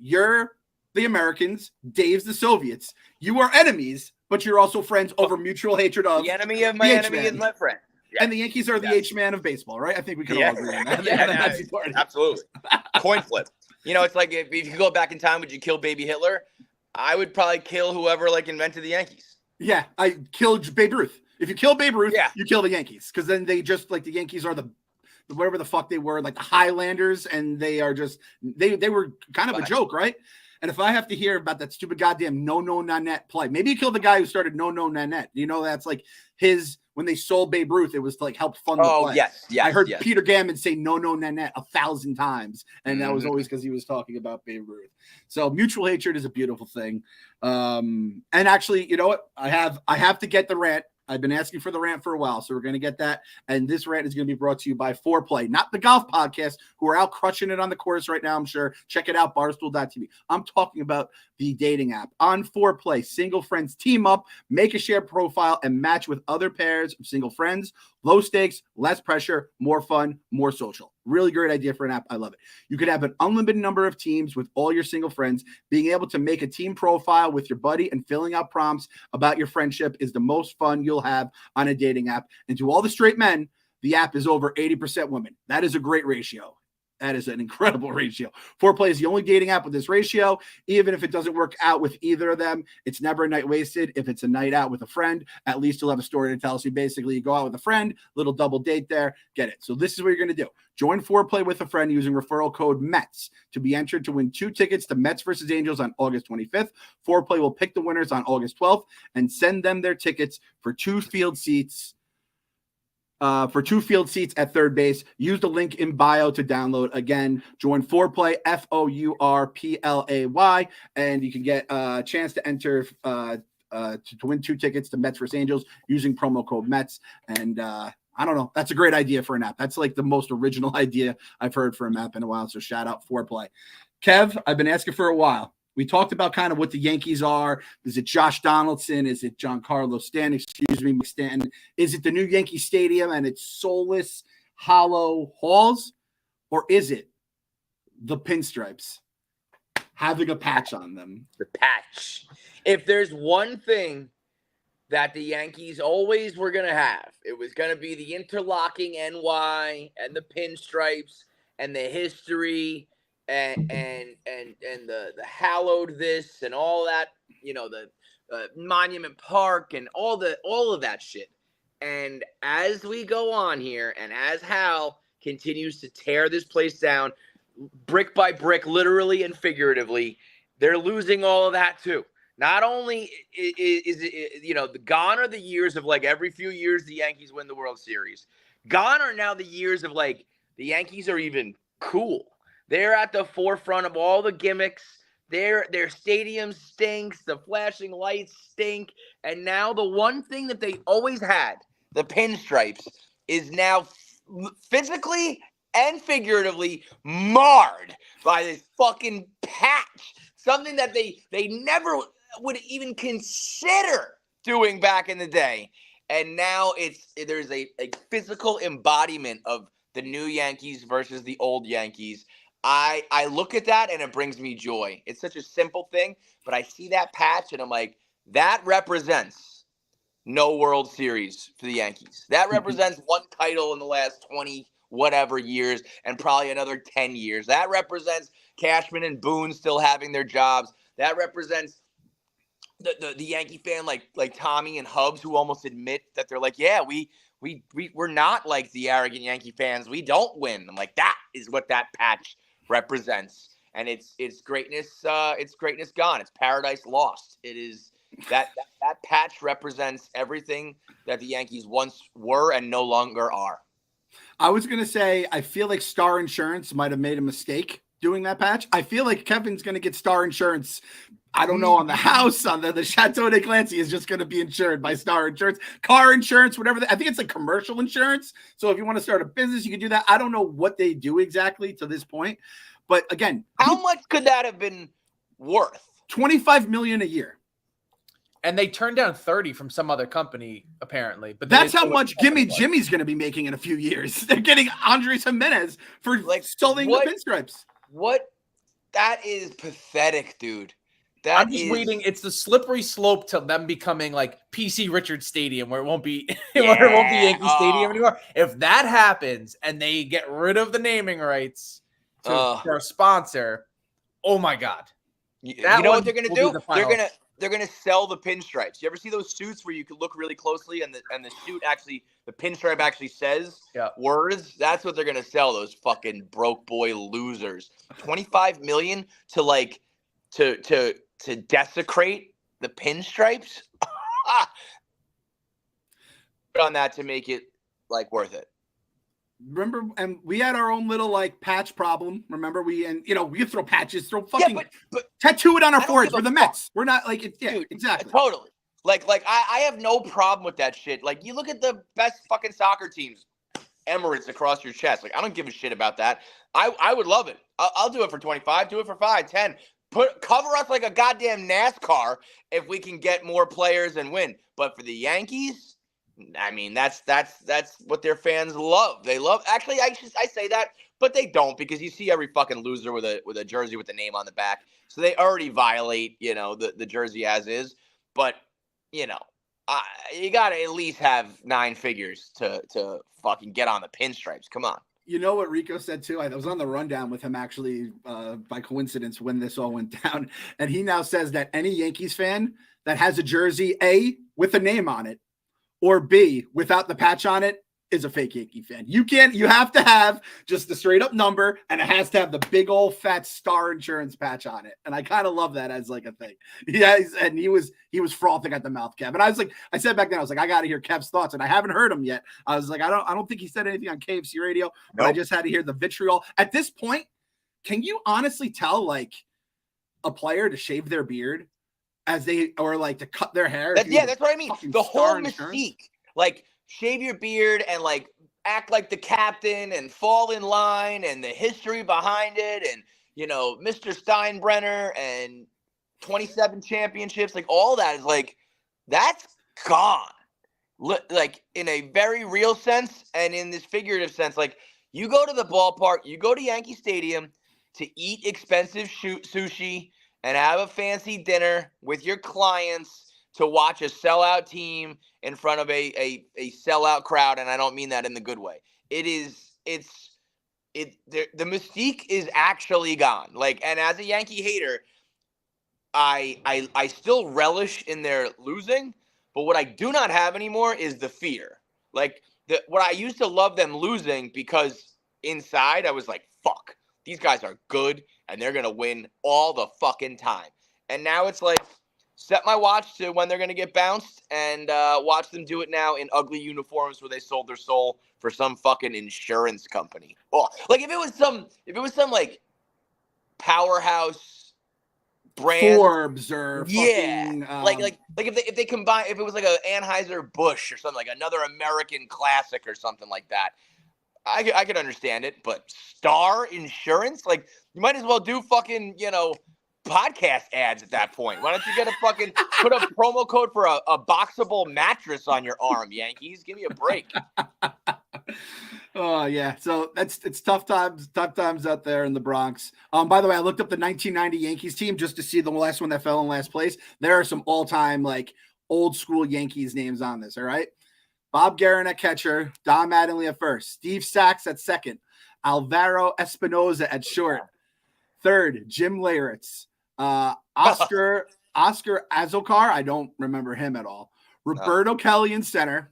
you're the Americans, Dave's the Soviets. You are enemies, but you're also friends over mutual hatred of the enemy of my enemy is my friend. Yeah. And the Yankees are the H-man of baseball, right? I think we can all agree on that. Absolutely. Coin flip. It's like if you could go back in time, would you kill baby Hitler? I would probably kill whoever invented the Yankees. Yeah, I killed Babe Ruth. If you kill Babe Ruth, you kill the Yankees, because then they just the Yankees are the whatever the fuck they were, the Highlanders, and they are just they were kind of a joke, right? And if I have to hear about that stupid goddamn no Nanette play, maybe you killed the guy who started no Nanette. That's his. When they sold Babe Ruth, it was to help fund the play. Oh, yes. I heard Peter Gammon say no Nanette 1,000 times, and that was always because he was talking about Babe Ruth. So mutual hatred is a beautiful thing. And actually, you know what? I have to get the rant. I've been asking for the rant for a while, so we're going to get that. And this rant is going to be brought to you by Foreplay, not the golf podcast, who are out crushing it on the course right now, I'm sure. Check it out, barstool.tv. I'm talking about the dating app. On Foreplay, single friends team up, make a shared profile, and match with other pairs of single friends. Low stakes, less pressure, more fun, more social. Really great idea for an app. I love it. You could have an unlimited number of teams with all your single friends. Being able to make a team profile with your buddy and filling out prompts about your friendship is the most fun you'll have on a dating app. And to all the straight men, the app is over 80% women. That is a great ratio. That is an incredible ratio. Foreplay is the only dating app with this ratio. Even if it doesn't work out with either of them, it's never a night wasted. If it's a night out with a friend, at least you'll have a story to tell. So basically, you go out with a friend, little double date there, get it. So this is what you're going to do. Join Foreplay with a friend using referral code METS to be entered to win 2 tickets to Mets versus Angels on August 25th. Foreplay will pick the winners on August 12th and send them their tickets for 2 field seats. For 2 field seats at third base. Use the link in bio to download. Again, join Foreplay, FOURPLAY, and you can get a chance to enter to win 2 tickets to Mets vs. Angels using promo code METS. And I don't know. That's a great idea for an app. That's like the most original idea I've heard for a map in a while. So shout out Foreplay. Kev, I've been asking for a while. We talked about kind of what the Yankees are. Is it Josh Donaldson? Is it Giancarlo Stanton? Stanton. Is it the new Yankee Stadium and its soulless, hollow halls? Or is it the pinstripes having a patch on them? The patch. If there's one thing that the Yankees always were going to have, it was going to be the interlocking NY and the pinstripes and the history and the hallowed this and all that, the Monument Park and all of that shit. And as we go on here, and as Hal continues to tear this place down, brick by brick, literally and figuratively, they're losing all of that too. Not only is it, gone are the years of like every few years the Yankees win the World Series. Gone are now the years of like the Yankees are even cool. They're at the forefront of all the gimmicks. Their stadium stinks. The flashing lights stink. And now the one thing that they always had, the pinstripes, is now physically and figuratively marred by this fucking patch. Something that they never would even consider doing back in the day. And now there's a physical embodiment of the new Yankees versus the old Yankees. I look at that and it brings me joy. It's such a simple thing, but I see that patch and I'm like, that represents no World Series for the Yankees. That represents one title in the last 20 whatever years and probably another 10 years. That represents Cashman and Boone still having their jobs. That represents the Yankee fan like Tommy and Hubbs, who almost admit that they're like, yeah, we're not like the arrogant Yankee fans. We don't win. I'm like, that is what that patch represents. And it's greatness. It's greatness gone. It's paradise lost. It is that patch represents everything that the Yankees once were and no longer are. I was going to say, I feel like Star Insurance might have made a mistake doing that patch. I feel like Kevin's going to get Star Insurance. I don't know, on the house, on the Chateau de Clancy is just going to be insured by Star Insurance, car insurance, whatever. I think it's like commercial insurance. So if you want to start a business, you can do that. I don't know what they do exactly to this point, but again, how much could that have been worth? $25 million a year. And they turned down 30 from some other company, apparently. But that's how much Jimmy's going to be making in a few years. They're getting Andres Jimenez for selling the pinstripes. That is pathetic, dude. I'm just waiting. It's the slippery slope to them becoming like PC Richards Stadium, where it won't be Yankee Stadium anymore. If that happens and they get rid of the naming rights for a sponsor, oh my God! You know what they're going to do? They're gonna sell the pinstripes. You ever see those suits where you can look really closely and the suit actually, the pinstripe actually says words? That's what they're gonna sell. Those fucking broke boy losers. $25 million to desecrate the pinstripes on that to make it like worth it. Remember, and we had our own little like patch problem. Remember, we could throw patches, but tattoo it on our foreheads. We're the Mets. We're not like it. Yeah, dude, exactly. Totally. Like I have no problem with that shit. Like you look at the best fucking soccer teams, Emirates across your chest. Like I don't give a shit about that. I would love it. I'll do it for 25. Do it for 5, 10. Cover us like a goddamn NASCAR if we can get more players and win. But for the Yankees, I mean, that's what their fans love. They love. Actually, I say that, but they don't, because you see every fucking loser with a jersey with the name on the back. So they already violate, the jersey as is. But you got to at least have 9 figures to fucking get on the pinstripes. Come on. You know what Rico said too? I was on the rundown with him actually by coincidence when this all went down. And he now says that any Yankees fan that has a jersey, A, with a name on it, or B, without the patch on it, is a fake Yankee fan. You have to have just the straight up number, and it has to have the big old fat Star Insurance patch on it. And I kind of love that as like a thing. Yeah, and he was frothing at the mouth, Kev. And I said back then, I was like, I got to hear Kev's thoughts, and I haven't heard him yet. I was like, I don't think he said anything on KFC radio, but I just had to hear the vitriol. At this point, can you honestly tell like a player to shave their beard or like to cut their hair? That's what I mean. The whole mystique, like, shave your beard and like act like the captain and fall in line and the history behind it and, you know, Mr. Steinbrenner and 27 championships, like all that is like, that's gone. Like in a very real sense and in this figurative sense, like you go to the ballpark, you go to Yankee Stadium to eat expensive sushi and have a fancy dinner with your clients to watch a sellout team in front of a sellout crowd, and I don't mean that in the good way. The mystique is actually gone. Like, and as a Yankee hater, I still relish in their losing, but what I do not have anymore is the fear. Like what I used to love them losing because inside I was like, fuck, these guys are good and they're gonna win all the fucking time. And now it's like, set my watch to when they're going to get bounced and watch them do it now in ugly uniforms where they sold their soul for some fucking insurance company. Oh, like if it was some like powerhouse brand, Forbes or fucking, like if they combine, if it was like a Anheuser-Busch or something, like another American classic or something like that, I could understand it. But Star Insurance, like you might as well do fucking, you know, podcast ads at that point. Why don't you get put a promo code for a boxable mattress on your arm, Yankees? Give me a break. Oh yeah. So it's tough times out there in the Bronx. By the way, I looked up the 1990 Yankees team just to see the last one that fell in last place. There are some all-time like old school Yankees names on this. All right. Bob Guerin at catcher, Don Mattingly at first, Steve Sachs at second, Alvaro Espinoza at short, third, Jim Leyritz. Oscar Azokar, I don't remember him at all. Roberto Kelly in center,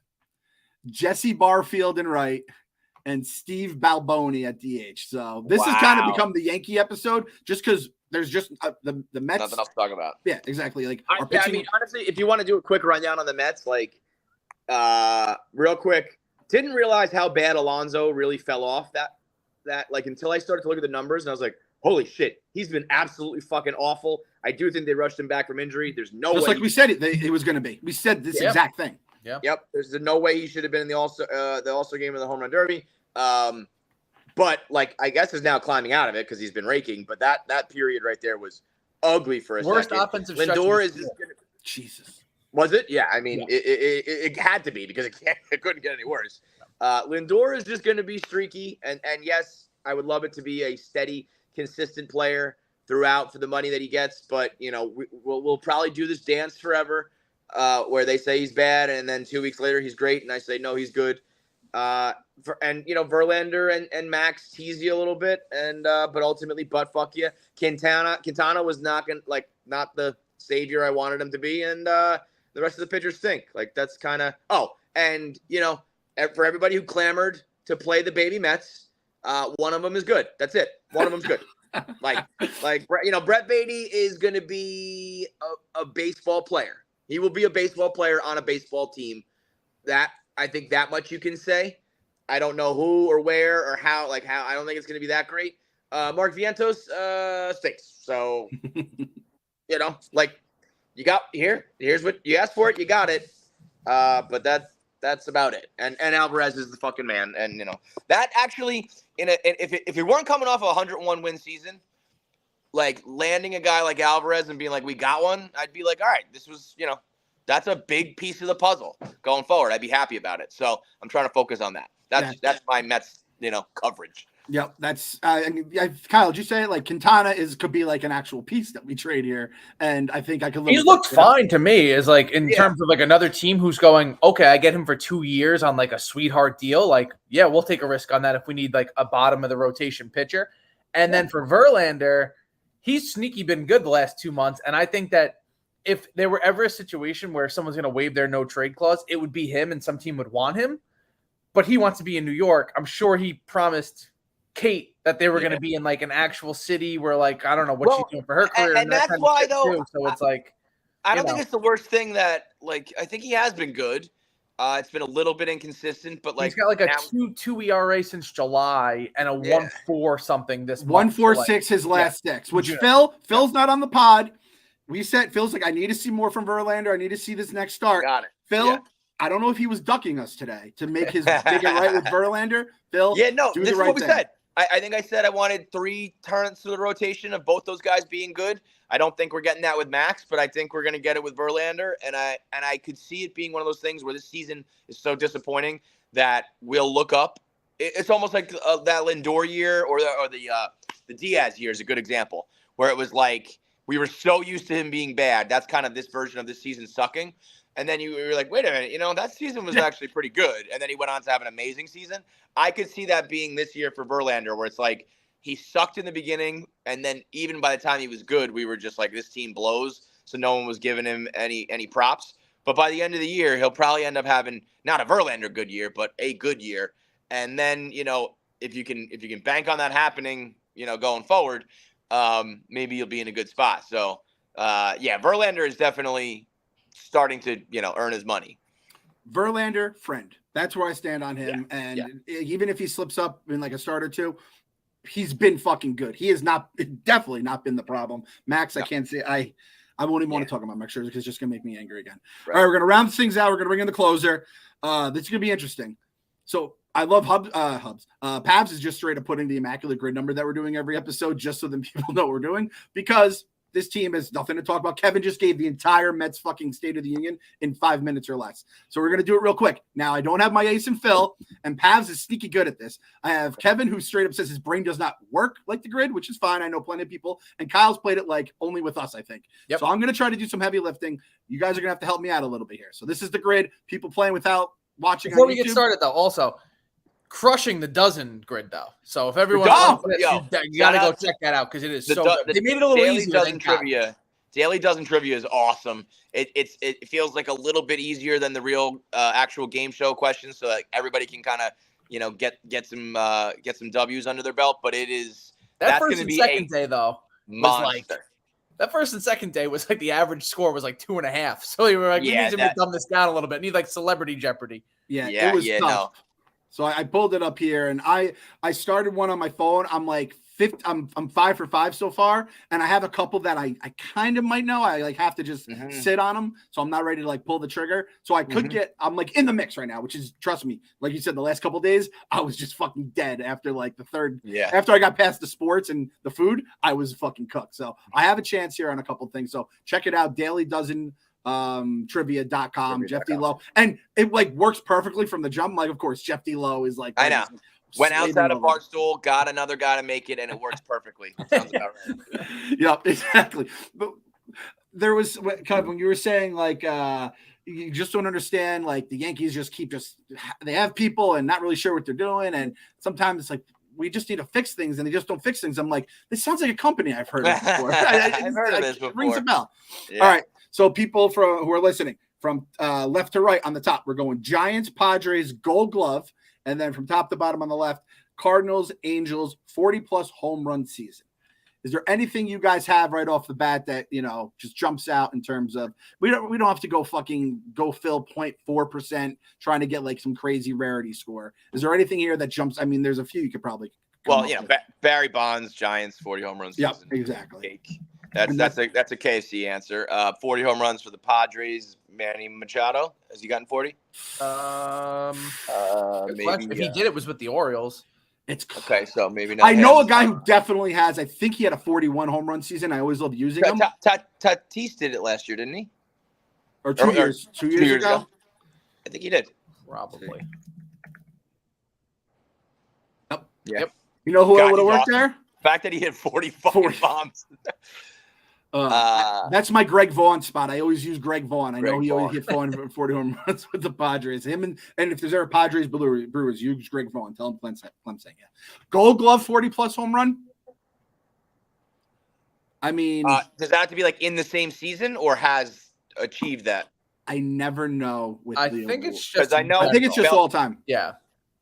Jesse Barfield in right, and Steve Balboni at DH. So this has kind of become the Yankee episode just because there's just the Mets. Nothing else to talk about. Yeah, exactly. Like I mean, honestly, if you want to do a quick rundown on the Mets, like real quick, didn't realize how bad Alonso really fell off that like until I started to look at the numbers and I was like, holy shit, he's been absolutely fucking awful. I do think they rushed him back from injury. There's no way. Just like we said it was going to be. We said this exact thing. Yep. There's no way he should have been in the All-Star game of the Home Run Derby. But like I guess is now climbing out of it because he's been raking. But that period right there was ugly for a worst second. Offensive Lindor is just gonna, Jesus. Was it? Yeah. I mean, it had to be because it couldn't get any worse. Lindor is just going to be streaky, and yes, I would love it to be a steady, consistent player throughout for the money that he gets. But, you know, we'll probably do this dance forever where they say he's bad and then 2 weeks later he's great. And I say, no, he's good. And, you know, Verlander and Max tease you a little bit but ultimately butt fuck you. Quintana was not the savior I wanted him to be. And the rest of the pitchers stink. Like that's kind of, and, you know, for everybody who clamored to play the baby Mets, one of them is good. That's it. One of them's good. Like you know, Brett Beatty is going to be a baseball player. He will be a baseball player on a baseball team. That I think that much you can say. I don't know who or where or how. I don't think it's going to be that great. Mark Vientos stinks. So you know, like you got here's what you asked for. It, you got it. But that's about it. And Alvarez is the fucking man. And you know that actually, if it weren't coming off a 101 win season, like landing a guy like Alvarez and being like, we got one, I'd be like, all right, this was, you know, that's a big piece of the puzzle going forward. I'd be happy about it. So I'm trying to focus on that. That's my Mets, you know, coverage. Yep, that's Kyle. Did you say it? Like Quintana could be like an actual piece that we trade here, and I think I could. He looked fine to me. Is like in terms of like another team who's going, okay, I get him for 2 years on like a sweetheart deal. Like, yeah, we'll take a risk on that if we need like a bottom of the rotation pitcher. And then for Verlander, he's sneaky been good the last 2 months, and I think that if there were ever a situation where someone's going to waive their no trade clause, it would be him, and some team would want him. But he wants to be in New York. I'm sure he promised Kate that they were going to be in like an actual city where like I don't know what she's doing for her career, and that's why though. Too. So it's like I don't think it's the worst thing that like I think he has been good. It's been a little bit inconsistent, but like he's got like a 2.2 ERA since July and a 1.4 something this month. 1.46 his last 6. Which Phil's not on the pod. We said Phil's like I need to see more from Verlander. I need to see this next start. Got it, Phil. I don't know if he was ducking us today to make his big and right with Verlander. Phil, this is what we said. I think I said I wanted 3 turns to the rotation of both those guys being good. I don't think we're getting that with Max, but I think we're going to get it with Verlander. And I could see it being one of those things where this season is so disappointing that we'll look up. It's almost like that Lindor year or the Diaz year is a good example where it was like we were so used to him being bad. That's kind of this version of this season sucking. And then you were like, wait a minute, that season was actually pretty good. And then he went on to have an amazing season. I could see that being this year for Verlander, where it's like he sucked in the beginning. And then even by the time he was good, we were just like, this team blows. So no one was giving him any props. But by the end of the year, he'll probably end up having not a Verlander good year, but a good year. And then, if you can bank on that happening, going forward, maybe you'll be in a good spot. So, Verlander is definitely starting to, earn his money. Verlander, friend. That's where I stand on him. Even if he slips up in like a start or two, he's been fucking good. He has definitely not been the problem. Max, I can't say I won't even want to talk about Max Scherzer because it's just going to make me angry again. Right. All right, we're going to round things out. We're going to bring in the closer. This is going to be interesting. So I love Hubs. Pabs is just straight up putting the Immaculate grid number that we're doing every episode just so that people know what we're doing because this team has nothing to talk about. Kevin just gave the entire Mets fucking State of the Union in 5 minutes or less. So we're going to do it real quick. Now, I don't have my ace and Phil, and Pavs is sneaky good at this. I have Kevin, who straight up says his brain does not work like the grid, which is fine. I know plenty of people. And Kyle's played it like only with us, I think. Yep. So I'm going to try to do some heavy lifting. You guys are going to have to help me out a little bit here. So this is the grid. People playing without watching Before on we YouTube. get started, though, also – crushing the dozen grid though. So if everyone you gotta go check that out because it is so good. They made it a little easier. Daily dozen trivia is awesome. It feels like a little bit easier than the real actual game show questions, so like everybody can kind of get some W's under their belt. But that's first and second day though was like that first and second day was like the average score was like 2.5. So you were like, we need to dumb this down a little bit. Need like Celebrity Jeopardy. It was tough. No. So I pulled it up here, and I started one on my phone. I'm like 50, I'm 5 for 5 so far, and I have a couple that I kind of might know. I like have to just sit on them, so I'm not ready to like pull the trigger. So I could I'm like in the mix right now, which is, trust me, like you said, the last couple of days I was just fucking dead after like the third. Yeah. After I got past the sports and the food, I was fucking cooked. So I have a chance here on a couple of things. So check it out, Daily Dozen. Trivia.com, Jeff D. Lowe. And it like works perfectly from the jump. Like, of course, Jeff D. Lowe is like, I know. Went outside of Barstool, got another guy to make it, and it works perfectly. Sounds about right. Yep, exactly. But there was kind of when you were saying like you just don't understand, like the Yankees they have people and not really sure what they're doing, and sometimes it's like we just need to fix things, and they just don't fix things. I'm like, this sounds like a company I've heard of before. I've heard of this before. It rings a bell. Yeah. All right. So people who are listening from left to right on the top, we're going Giants, Padres, Gold Glove, and then from top to bottom on the left, Cardinals, Angels, 40+ home run season. Is there anything you guys have right off the bat that just jumps out in terms of we don't have to go fill 0.4% trying to get like some crazy rarity score? Is there anything here that jumps? I mean, there's a few you could probably. Barry Bonds, Giants, 40 home runs season. Yep, exactly. That's a KFC answer. 40 home runs for the Padres. Manny Machado, has he gotten 40? Maybe if he did, it was with the Orioles. It's okay, so maybe not. I know a guy who definitely has. I think he had a 41 home run season. I always love using him. Tatis did it last year, didn't he? Or 2 years? 2 years ago? I think he did. Probably. Yep. Yeah. You know who God, would have he's worked awesome. there? The fact that he hit 40 fucking 40. bombs. That's my Greg Vaughn spot. I always use Greg Vaughn. I know Greg he always Vaughn. hit 40 home runs with the Padres. Him and if there's ever Padres Brewers, use Greg Vaughn. Tell him Clem saying yeah. Gold Glove 40+ home run. I mean, does that have to be like in the same season or has achieved that? I never know. I think it's just. I know. I think it's just all time. Yeah.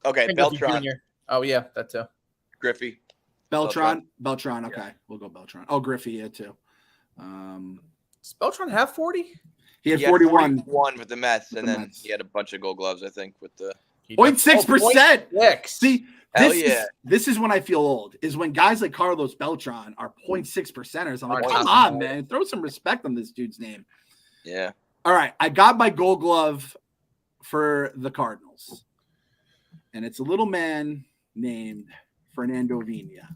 Okay, Beltran. Jr. Oh yeah, that too. Griffey. Beltran. Okay, we'll go Beltran. Oh, Griffey, yeah, too. Does Beltran have 40? He had 41 with the Mets, and then Mets. he had a bunch of Gold Gloves, I think, with the 0.6%. 0.6. See, Hell yeah. this is when I feel old. Is when guys like Carlos Beltran are 0.6%ers. I'm like, Are come not on, man, throw some respect on this dude's name. Yeah. All right, I got my Gold Glove for the Cardinals, and it's a little man named Fernando Vina.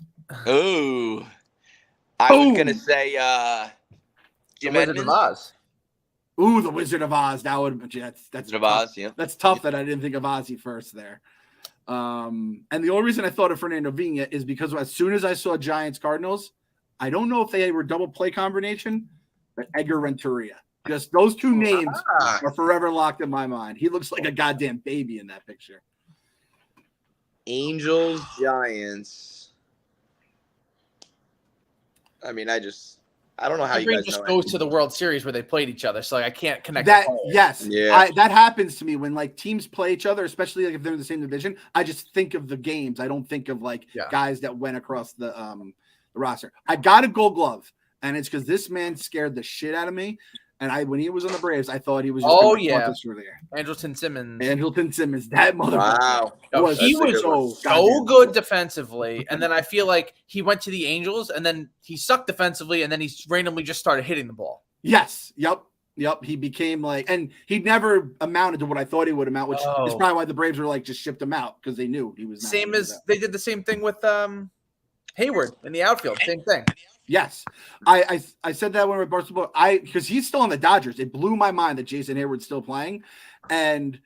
Ooh. I was going to say Jim Wizard of Edmonds. Oz. Ooh, the Wizard of Oz. That would that's Wizard of Oz, yeah. That's tough that I didn't think of Ozzy first there. And the only reason I thought of Fernando Vina is because as soon as I saw Giants Cardinals, I don't know if they were double play combination, but Edgar Renteria. Just those two names are forever locked in my mind. He looks like a goddamn baby in that picture. Angels, Giants. I mean, I don't know how My you brain guys just know goes anything. to the World Series where they played each other, so like I can't connect. That the players. yes, Yeah. that happens to me when like teams play each other, especially like if they're in the same division. I just think of the games. I don't think of like guys that went across the roster. I got a Gold Glove, and it's because this man scared the shit out of me. And when he was on the Braves, I thought he was just through there. Andrelton Simmons, that motherfucker. Wow. He was so good defensively, and then I feel like he went to the Angels, and then he sucked defensively, and then he randomly just started hitting the ball. Yes. Yep. He became like, and he never amounted to what I thought he would amount, which is probably why the Braves were like just shipped him out because they knew he was not same as they did the same thing with Hayward in the outfield. Same thing. Yes, I said that when we were Barstool, because he's still on the Dodgers. It blew my mind that Jason Hayward's still playing, and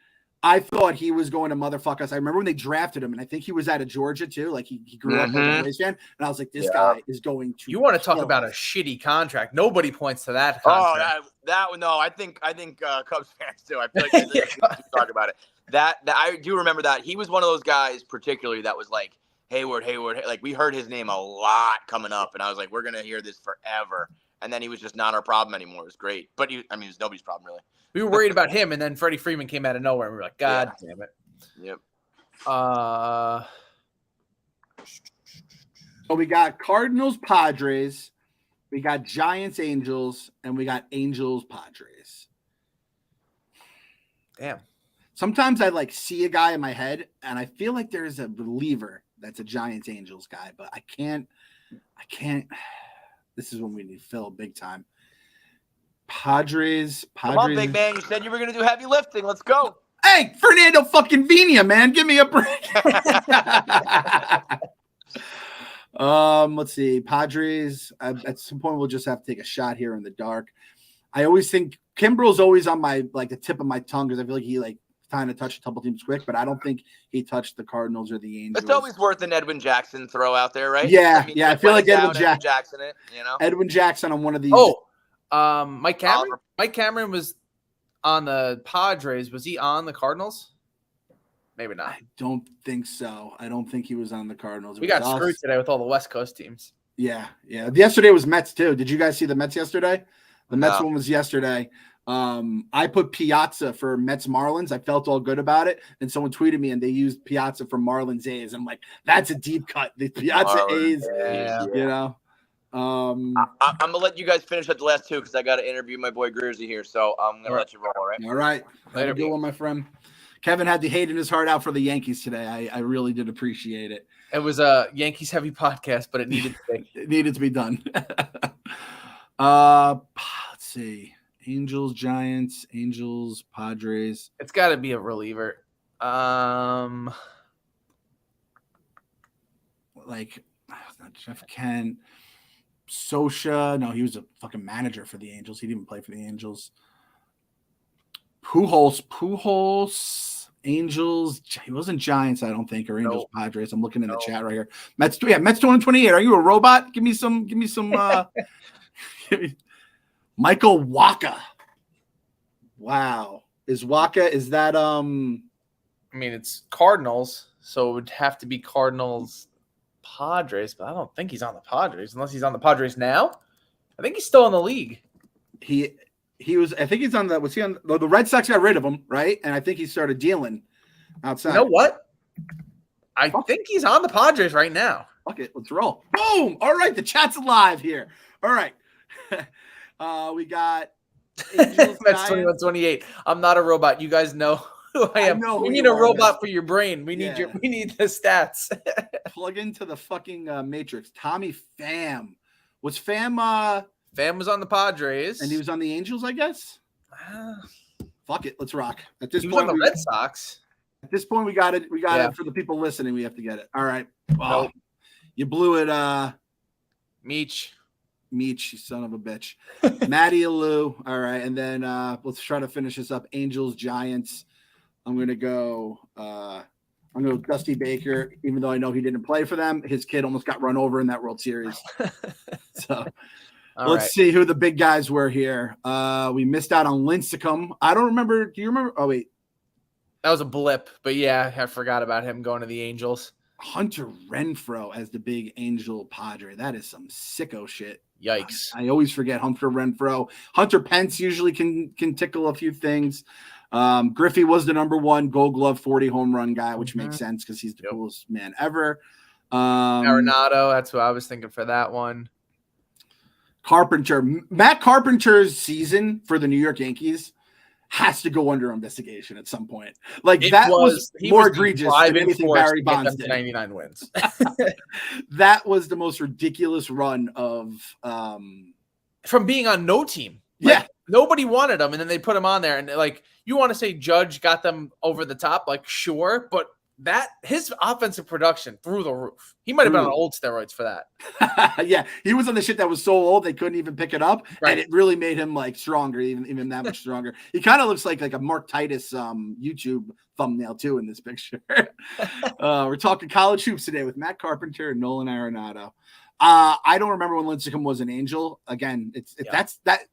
I thought he was going to motherfuck us. I remember when they drafted him, and I think he was out of Georgia too. Like he grew up like a Braves fan, and I was like, this guy is going to. You want to talk about a shitty contract? Nobody points to that contract. Oh, that one. No, I think Cubs fans do. I feel like they talk about it. That I do remember that he was one of those guys, particularly that was like. Hayward, like we heard his name a lot coming up, and I was like, we're gonna hear this forever. And then he was just not our problem anymore. It was great, but it was nobody's problem really. We were worried about him, and then Freddie Freeman came out of nowhere, and we were like, God damn it. Yep. So we got Cardinals, Padres, we got Giants, Angels, and we got Angels, Padres. Damn. Sometimes I like see a guy in my head, and I feel like there's a reliever that's a Giants Angels guy, but I can't. This is when we need Phil big time. Padres. Come on, big man. You said you were going to do heavy lifting. Let's go. Hey, Fernando fucking Vina, man. Give me a break. Let's see. Padres. At some point, we'll just have to take a shot here in the dark. I always think Kimbrel's always on my the tip of my tongue because I feel like he trying to touch a couple teams quick, but I don't think he touched the Cardinals or the Angels. It's always worth an Edwin Jackson throw out there, right? Yeah, I feel like Edwin Jackson. Edwin Jackson on one of these. Mike Cameron. Mike Cameron was on the Padres. Was he on the Cardinals? Maybe not. I don't think so. I don't think he was on the Cardinals. We got screwed today with all the West Coast teams. Yeah. Yesterday was Mets too. Did you guys see the Mets yesterday? The Mets one was yesterday. I put Piazza for Mets Marlins. I felt all good about it. And someone tweeted me and they used Piazza for Marlins A's. I'm like, that's a deep cut. The Piazza A's, you know. I'm gonna let you guys finish at the last two because I got to interview my boy Gruzy here. So I'm gonna let you roll. All right. Have a good one, my friend. Kevin had the hate in his heart out for the Yankees today. I really did appreciate it. It was a Yankees heavy podcast, but it needed to be. It needed to be done. Let's see. Angels, Giants, Angels, Padres. It's got to be a reliever. Jeff Kent, Sosha. No, he was a fucking manager for the Angels. He didn't even play for the Angels. Pujols. Angels. He wasn't Giants, I don't think, or Angels, Nope. Padres. I'm looking in the Nope. chat right here. Mets 2028. Are you a robot? Give me some. Michael Waka. Wow. Is that I mean, it's Cardinals, so it would have to be Cardinals Padres, but I don't think he's on the Padres unless he's on the Padres now. I think he's still in the league. he was, I think he's on the Red Sox got rid of him, right? And I think he started dealing outside. You know what? I think he's on the Padres right now. Fuck it, let's roll. Boom! All right, the chat's alive here. All right. We got Angels, That's 21-28. I'm not a robot. You guys know who I am. We need a robot for your brain. We need we need the stats. Plug into the fucking matrix. Tommy Pham. Was Pham Pham was on the Padres. and he was on the Angels, I guess? Fuck it, let's rock. At this He was point, on the Red Sox. At this point, we got it. We got it for the people listening. We have to get it. All right. Wow. Nope. You blew it, Meech, you son of a bitch. Matty Alou. All right. And then let's try to finish this up. Angels, Giants. I'm gonna go Dusty Baker, even though I know he didn't play for them. His kid almost got run over in that World Series. So let's see who the big guys were here. We missed out on Lincecum. I don't remember. Do you remember? Oh, wait. that was a blip, but yeah, I forgot about him going to the Angels. Hunter Renfroe as the big Angel Padre. That is some sicko shit. Yikes. I always forget Hunter Renfroe. Hunter Pence usually can tickle a few things. Griffey was the number one Gold Glove 40 home run guy, which makes sense because he's the coolest man ever. Arenado, that's who I was thinking for that one. Carpenter. Matt Carpenter's season for the New York Yankees has to go under investigation at some point. Like that was more egregious than anything Barry Bonds did. 99 wins. That was the most ridiculous run of from being on no team. Yeah. Nobody wanted him, and then they put him on there. And like, you want to say Judge got them over the top? Like, sure, but his offensive production through the roof. He might have been on old steroids for that. Yeah, he was on the shit that was so old they couldn't even pick it up, and it really made him like stronger, even that much stronger. He kind of looks like a Mark Titus YouTube thumbnail too in this picture. We're talking college hoops today with Matt Carpenter and Nolan Arenado. I don't remember when Lincecum was an Angel. Again,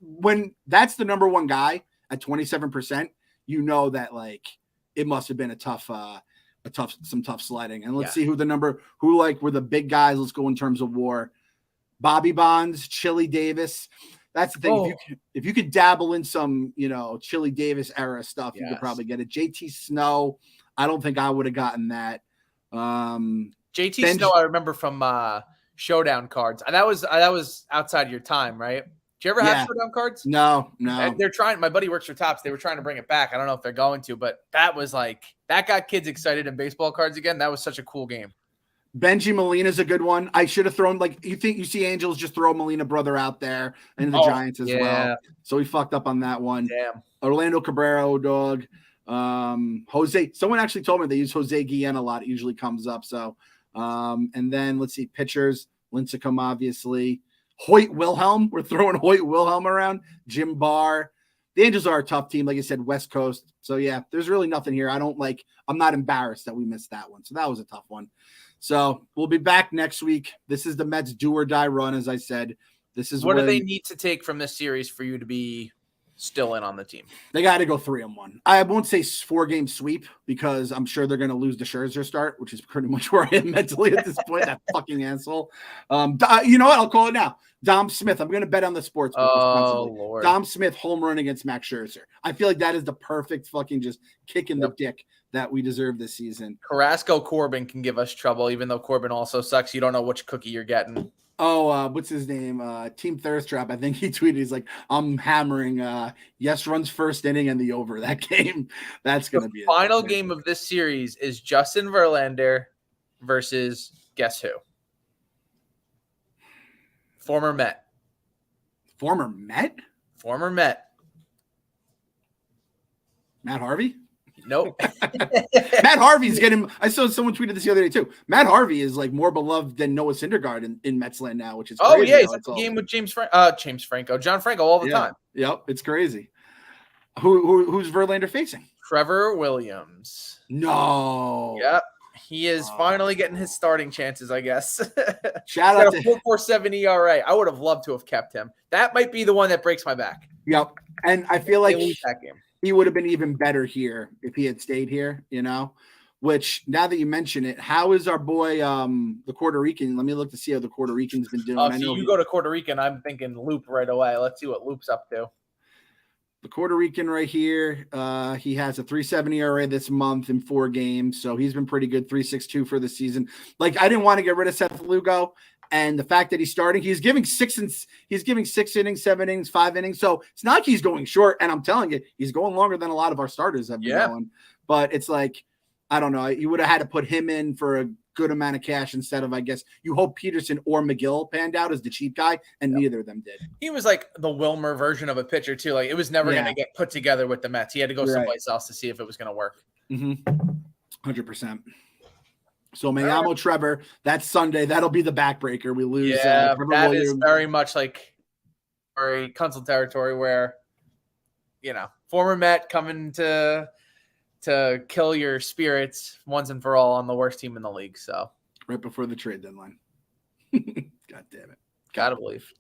when that's the number one guy at 27%, you know that like it must have been some tough sledding. And let's see who were the big guys. Let's go in terms of WAR. Bobby Bonds, Chili Davis. That's the thing. If you could dabble in some, Chili Davis era stuff, you could probably get it. JT Snow. I don't think I would have gotten that. JT Snow, I remember from Showdown cards. And that was outside your time, right? Did you ever have Showdown cards? No. They're trying. My buddy works for Topps. They were trying to bring it back. I don't know if they're going to, but that got kids excited in baseball cards again. That was such a cool game. Benji Molina's a good one. I should have thrown you see Angels just throw Molina brother out there and the Giants as well. So we fucked up on that one. Damn. Orlando Cabrera, dog. Jose. Someone actually told me they use Jose Guillen a lot. It usually comes up. So, and then let's see pitchers. Lincecum, obviously. Hoyt Wilhelm. We're throwing Hoyt Wilhelm around. Jim Barr. The Angels are a tough team. Like I said, West Coast. So, yeah, there's really nothing here. I'm not embarrassed that we missed that one. So that was a tough one. So we'll be back next week. This is the Mets do or die run, as I said. This is what do they need to take from this series for you to be still in on the team? They got to go 3-1. I won't say 4-game sweep because I'm sure they're going to lose the Scherzer start, which is pretty much where I am mentally at this point. That fucking asshole. You know what? I'll call it now. Dom Smith. I'm going to bet on the sports. Lord. Dom Smith home run against Max Scherzer. I feel like that is the perfect fucking just kick in the dick that we deserve this season. Carrasco Corbin can give us trouble, even though Corbin also sucks. You don't know which cookie you're getting. Oh, what's his name? Team Thirst Trap. I think he tweeted. He's like, I'm hammering yes runs first inning and the over that game. That's going to be the final game of this series is Justin Verlander versus guess who? Former Met. Former Met? Former Met. Matt Harvey? Nope. Matt Harvey's getting. I saw someone tweeted this the other day too. Matt Harvey is like more beloved than Noah Syndergaard in Metsland now, which is crazy. Oh yeah, he's at the game with John Franco all the time. Yep, it's crazy. Who's Verlander facing? Trevor Williams. No. Yep. He is finally getting his starting chances, I guess. Shout out to 4.47 ERA. I would have loved to have kept him. That might be the one that breaks my back. Yep. And I feel like They lose that game. he would have been even better here if he had stayed here, which now that you mention it, how is our boy, the Puerto Rican? Let me look to see how the Puerto Rican's been doing. I know you go to Puerto Rican, I'm thinking Loop right away. Let's see what Loop's up to. The Puerto Rican right here, he has a 3.70 ERA this month in 4 games, so he's been pretty good. 3.62 for the season. Like, I didn't want to get rid of Seth Lugo, and the fact that he's starting, he's giving 6 innings, 7 innings, 5 innings. So it's not like he's going short, and I'm telling you, he's going longer than a lot of our starters have been going. But it's like, I don't know, you would have had to put him in for a good amount of cash instead of, I guess, you hope Peterson or McGill panned out as the cheap guy, and neither of them did. He was like the Wilmer version of a pitcher too. Like, it was never going to get put together with the Mets. He had to go someplace else to see if it was going to work. 100%. So Mayamo Trevor, that's Sunday. That'll be the backbreaker. We lose. Yeah, that is very much like very console territory where, former Met coming to kill your spirits once and for all on the worst team in the league. So right before the trade deadline. God damn it. Gotta believe.